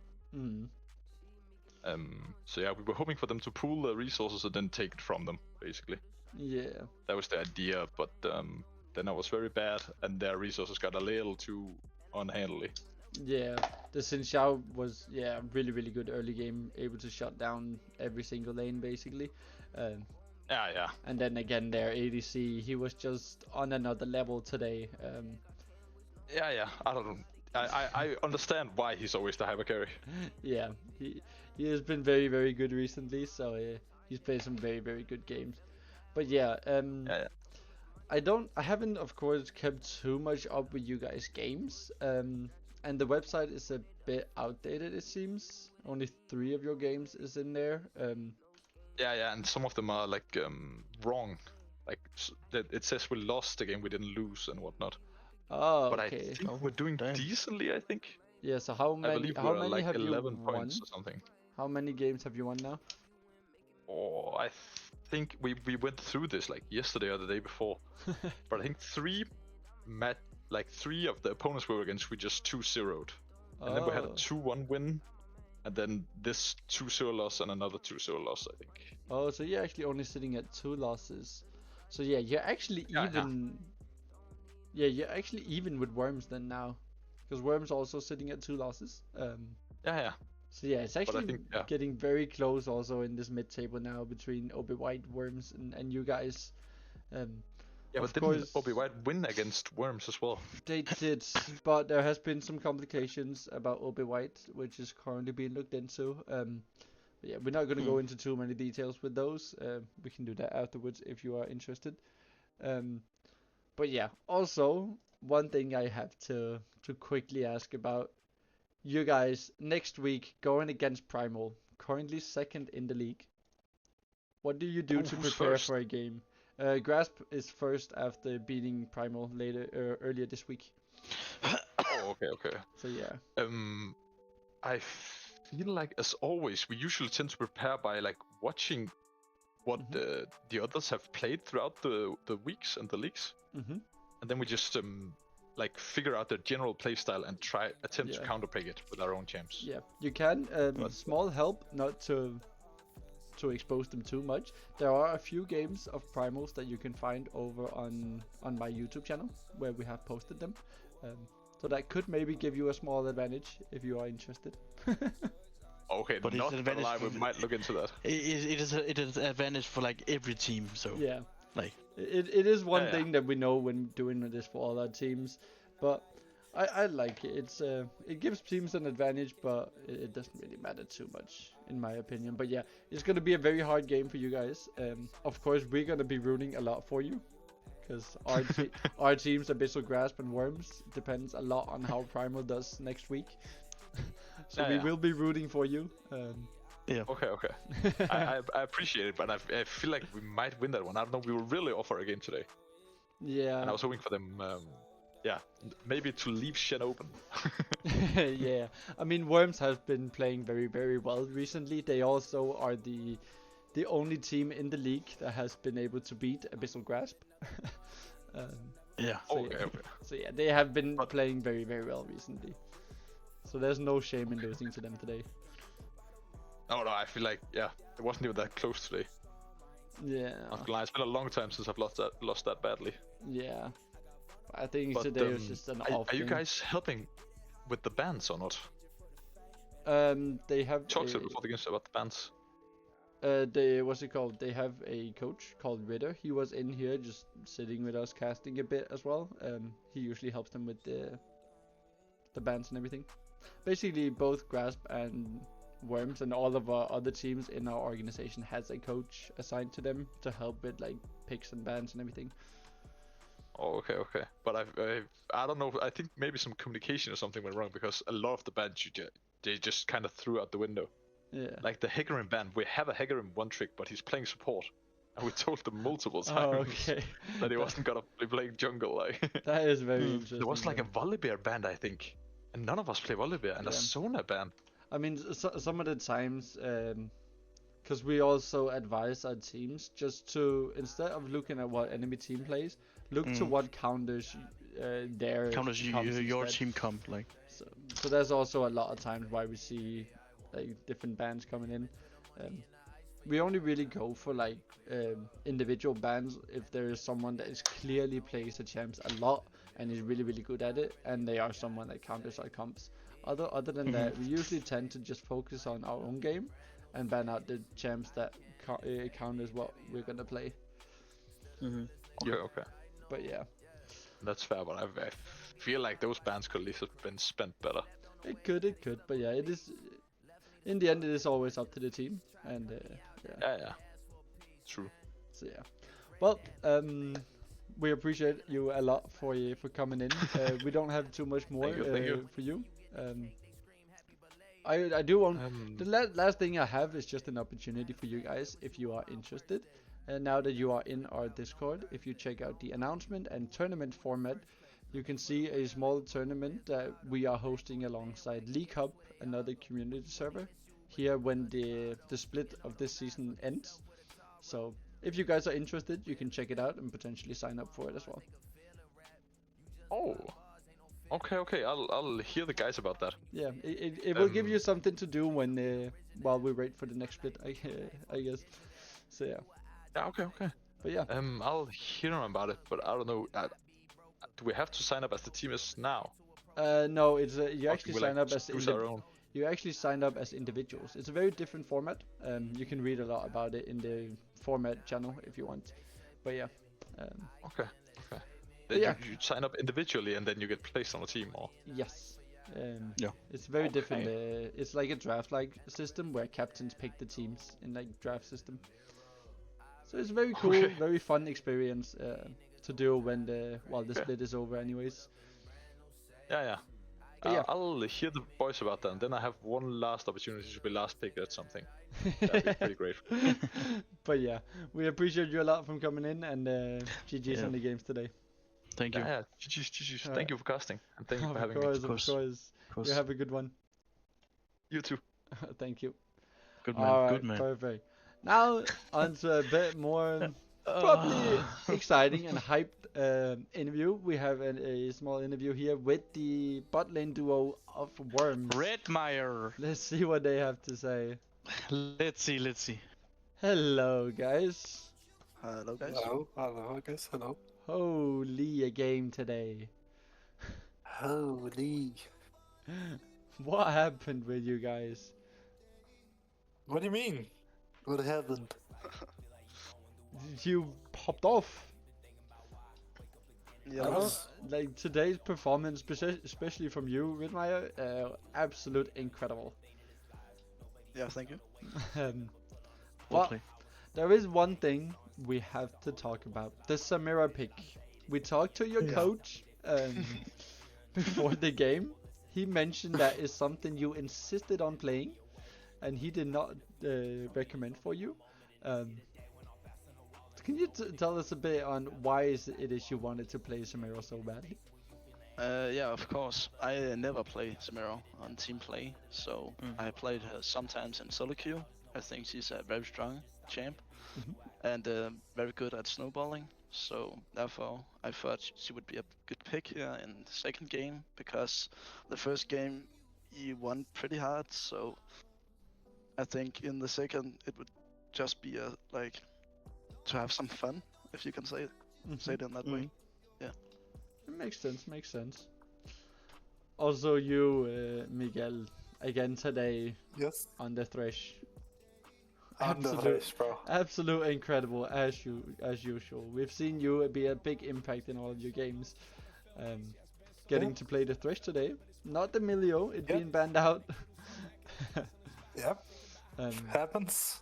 So yeah, we were hoping for them to pool the resources and then take it from them, basically. Yeah. That was the idea, but then I was very bad, and their resources got a little too unhandily. Yeah, the Xin Xiao was really good early game, able to shut down every single lane basically. Yeah. And then again, their ADC, he was just on another level today. Yeah. I don't know. I understand why he's always the hyper carry. Yeah, he has been very good recently, so he's played some very good games. But yeah, I haven't of course kept too much up with you guys' games. And the website is a bit outdated, it seems. Only 3 of your games is in there. Yeah, and some of them are like wrong. Like it says we lost the game, we didn't lose and whatnot. Oh, But I okay. think we're doing damn. decently. I think. Yeah. So how I many? believe How we're many like have you 11 won? points or something. How many games have you won now? Oh, I think we went through this like yesterday or the day before. But I think three of the opponents we were against, we just 2-0'd. And then we had a 2-1 win, and then this 2-0 loss and another 2-0 loss, I think. Oh, so you're actually only sitting at 2 losses. So yeah, you're actually even. Yeah, you're actually even with Worms then now, because Worms also sitting at 2 losses. Yeah. So yeah, it's actually think, getting very close also in this mid-table now between Obi White, Worms, and you guys. Yeah, but didn't Obi White win against Worms as well? They did, but there has been some complications about Obi White, which is currently being looked into. But yeah, we're not going to go into too many details with those. We can do that afterwards if you are interested. But yeah, also one thing I have to quickly ask about. You guys next week going against Primal, currently second in the league. What do you do to who's prepare first? for a game? Grasp is first after beating Primal earlier this week. Oh, okay. So yeah. I feel like, as always, we usually tend to prepare by like watching what the others have played throughout the weeks and the leagues, and then we just like figure out their general playstyle and attempt to counterpick it with our own champs. Yeah, you can. Small help, not to expose them too much. There are a few games of Primals that you can find over on my YouTube channel where we have posted them. So that could maybe give you a small advantage if you are interested. Okay, but not gonna lie, we might look into that. It is an advantage for like every team. So yeah, like it is one thing that we know when doing this for all our teams, but I like it. It gives teams an advantage, but it doesn't really matter too much in my opinion. But yeah, it's gonna be a very hard game for you guys. Of course, we're gonna be rooting a lot for you, because our teams, Abyssal, Grasp, and Worms, depends a lot on how Primal does next week. So we will be rooting for you. Yeah. Okay. I appreciate it, but I feel like we might win that one. I don't know. We were really off for a game today. Yeah. And I was hoping for them. Maybe to leave Shen open. Yeah. I mean, Worms has been playing very, very well recently. They also are the only team in the league that has been able to beat Abyssal Grasp. Yeah. Okay. So yeah, they have been playing very, very well recently. So there's no shame in losing to them today. No, I feel like it wasn't even that close today. Yeah. It's been a long time since I've lost that badly. Yeah. I think today was just an off. Are you guys helping with the bans or not? They have talked to before the games about the bans. They have a coach called Ritter. He was in here just sitting with us casting a bit as well. He usually helps them with the bans and everything. Basically, both Grasp and Worms and all of our other teams in our organization has a coach assigned to them to help with like picks and bans and everything. Oh, okay. But I don't know. I think maybe some communication or something went wrong, because a lot of the bans they just kind of threw out the window. Yeah. Like the Hecarim ban, we have a Hecarim one trick, but he's playing support, and we told them multiple times that he wasn't gonna be playing jungle. Like that is very interesting. There was like a Volibear ban, I think, and none of us play Volibear, and a Sona ban. I mean, some of the times, because we also advise our teams just to, instead of looking at what enemy team plays, look to what counters your team comp like. So there's also a lot of times why we see like different bans coming in. We only really go for like individual bans if there is someone that is clearly plays the champs a lot and is really, really good at it, and they are someone that counters our comps. Other than that, we usually tend to just focus on our own game and ban out the champs that counters what we're gonna play. Okay. But yeah, that's fair. But I feel like those bans could at least have been spent better. It could. But yeah, it is. In the end, it is always up to the team, and yeah, true. So yeah, well, we appreciate you a lot for coming in. We don't have too much more Thank you. for you. I do want the last thing I have is just an opportunity for you guys if you are interested. And now that you are in our Discord, if you check out the announcement and tournament format, you can see a small tournament that we are hosting alongside League Hub, another community server, here when the split of this season ends. So if you guys are interested, you can check it out and potentially sign up for it as well. Oh. Okay. I'll hear the guys about that. Yeah, it will give you something to do when while we wait for the next split, I guess. So yeah. Yeah. Okay. But yeah. I'll hear them about it, but I don't know. Do we have to sign up as the team is now? No, it's you actually sign up as our own. You actually sign up as individuals. It's a very different format. You can read a lot about it in the format channel if you want. But yeah. Okay. Then yeah. you sign up individually and then you get placed on a team, or? Yes. Yeah. It's very different. It's like a draft-like system where captains pick the teams in like draft system. So it's very cool, very fun experience to do when the split is over, anyways. Yeah. Yeah. I'll hear the boys about that, and then I have one last opportunity to be last picked at something. That'd be pretty great. But yeah, we appreciate you a lot from coming in, and GG's on the games today. Thank you. Yeah, GG's. Thank you for casting, and thank you for having me. Of course. You have a good one. You too. Thank you. Good man. All right, good man. Perfect. Now on to a bit more probably exciting and hyped interview. We have a small interview here with the bot lane duo of Worms. Redmire. Let's see what they have to say. Let's see. Hello, guys. Hello, guys. Hello, guys. Hello. Holy, a game today. Holy. What happened with you guys? What do you mean? What happened? You popped off. Yeah. Like today's performance, especially from you, Ridmeier, absolute incredible. Yeah, thank you. Well, there is one thing we have to talk about. The Samira pick. We talked to your coach before the game. He mentioned that is something you insisted on playing, and he did not recommend for you. Can you tell us a bit on why it is you wanted to play Samira so badly? Yeah, of course. I never play Samira on team play, so I played her sometimes in solo queue. I think she's a very strong champ and very good at snowballing. So therefore, I thought she would be a good pick here in the second game, because the first game you won pretty hard. So I think in the second it would just be to have some fun, if you can say it in that way. Yeah. It makes sense. Also you, Miguel, again today on the Thresh. Absolute incredible as usual. We've seen you be a big impact in all of your games. Getting to play the Thresh today, not the Milio, being banned out. Yep. Happens.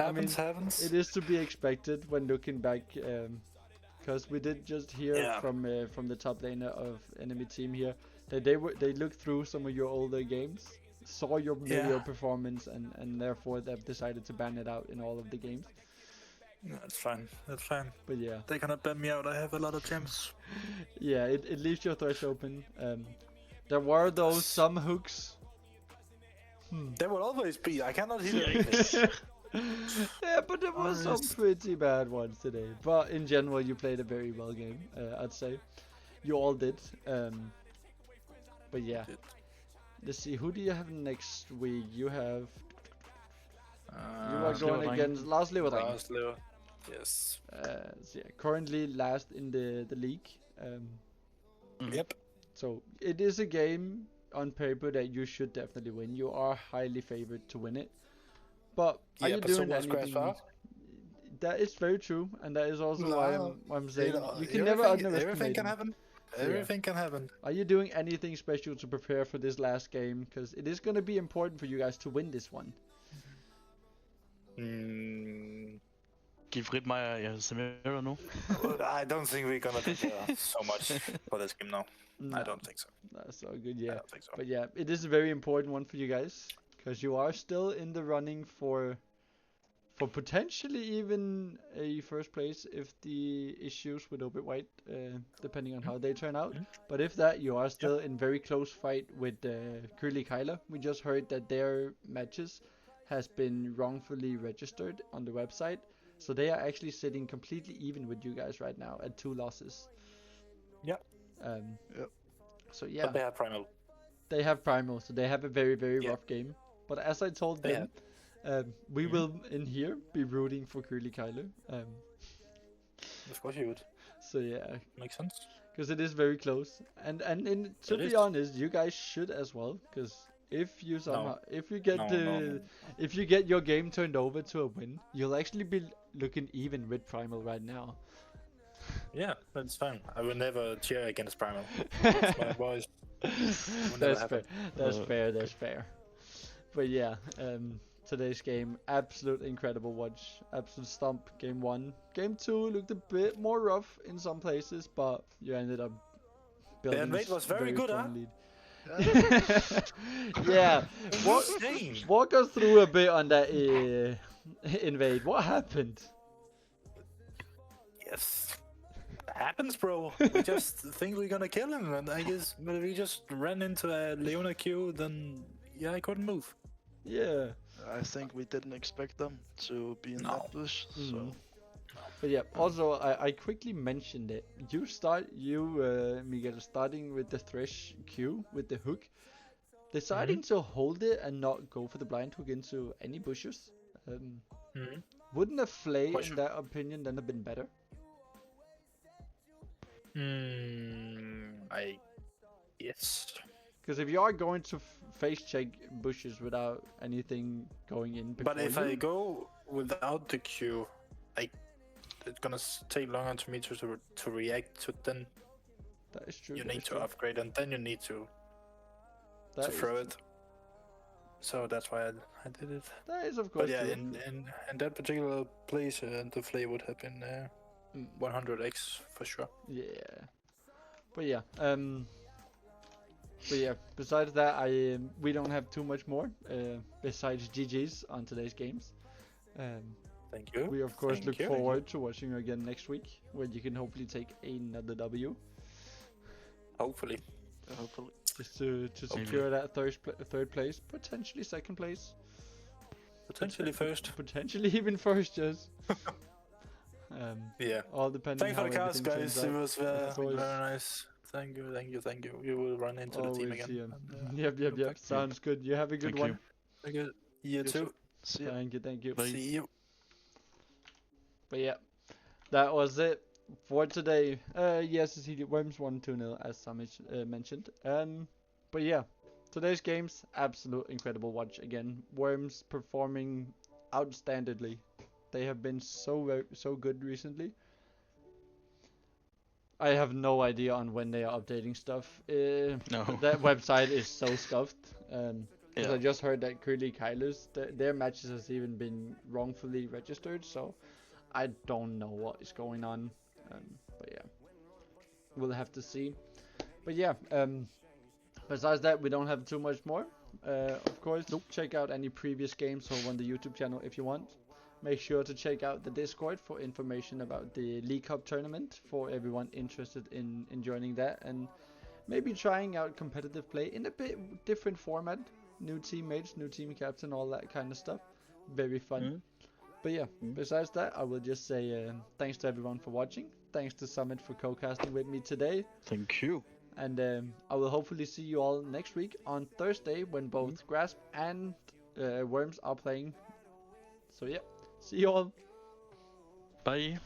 It is to be expected when looking back, because we did just hear from the top laner of enemy team here that they looked through some of your older games, saw your Milio performance, and therefore they've decided to ban it out in all of the games. That's fine. But yeah, they cannot ban me out. I have a lot of gems. Yeah, it leaves your Thresh open. There were those some hooks. There will always be. I cannot hear anything. Yeah, but there was some pretty bad ones today. But in general, you played a very well game, I'd say. You all did. But yeah. Let's see, who do you have next week? You have... you are going against Lars Leverdring. Yes. So yeah, currently last in the league. Yep. So it is a game on paper that you should definitely win. You are highly favored to win it. But are you doing anything? That is very true, and that is also why I'm saying you can never underestimate. Everything can happen. Everything can happen. Are you doing anything special to prepare for this last game? Because it is going to be important for you guys to win this one. give Ritmeier Samira nu? I don't think we're gonna take so much for this game now. No, I don't think so. that's all good, I yeah. don't think so. But yeah, it is a very important one for you guys, because you are still in the running for potentially even a first place if the issues with Obit White, depending on how they turn out. But if that, you are still in very close fight with Køllige Kegler. We just heard that their matches has been wrongfully registered on the website, so they are actually sitting completely even with you guys right now at 2 losses. Yeah. So yeah. But they have Primal. They have Primal, so they have a very, very rough game. But as I told They them, we will in here be rooting for Køllige Kegler. Of course you would. So yeah, Makes sense. because it is very close. And to It be is. honest, you guys should as well, because if you somehow if you get No. if you get your game turned over to a win, you'll actually be looking even with Primal right now. Yeah, that's fine. I will never cheer against Primal. It's my boys. That's fair. That's fair. But yeah, today's game, absolute incredible watch. Absolute stomp. Game 1. Game 2 looked a bit more rough in some places, but you ended up building invade was very good, strong huh? lead. Yeah. Walk us through a bit on that invade. What happened? Yes. Happens, bro. We just think we're gonna kill him, and I guess we just ran into a Leona queue, then yeah, I couldn't move. Yeah. I think we didn't expect them to be in that bush, so... But yeah, also I quickly mentioned it. Miguel, starting with the Thresh Q with the hook, deciding to hold it and not go for the blind hook into any bushes. Wouldn't a flay, in that opinion, then have been better? Yes. Because if you are going to face check bushes without anything going in before But if I go without the Q, it's gonna take longer to me to react to. Then that is true. You need to upgrade, and then you need to throw it. So that's why I did it. That is of course. But yeah, true. in that particular place, the flay would have been 100x for sure. Yeah. But yeah. But yeah, besides that, we don't have too much more besides GG's on today's games. Thank you. We of course look forward to watching you again next week, where you can hopefully take another W. Hopefully. Just to secure that third place, potentially second place. Potentially first. Potentially even first, yes. Yeah. All depending. Thanks for the cast, guys. It was very nice. nice. Thank you. We will run into the team again. Yep. Sounds good. You have a good one. Very good. You too. See you. Thank you. See you. But yeah, that was it for today. Yes, Cecilia Worms won 2-0 as Samich mentioned. But yeah, today's games, absolute incredible watch again. Worms performing outstandingly. They have been so good recently. I have no idea on when they are updating stuff. No. That website is so scuffed. Because I just heard that Køllige Kegler's, their matches has even been wrongfully registered, so I don't know what is going on. But yeah, we'll have to see. But yeah, besides that, we don't have too much more. Of course, check out any previous games over on the YouTube channel if you want. Make sure to check out the Discord for information about the League Cup tournament for everyone interested in joining that and maybe trying out competitive play in a bit different format. New teammates, new team captain, all that kind of stuff. Very fun. But yeah, besides that, I will just say thanks to everyone for watching. Thanks to Summit for co-casting with me today. Thank you. And I will hopefully see you all next week on Thursday when both Grasp and Worms are playing. So yeah, see you all. Bye.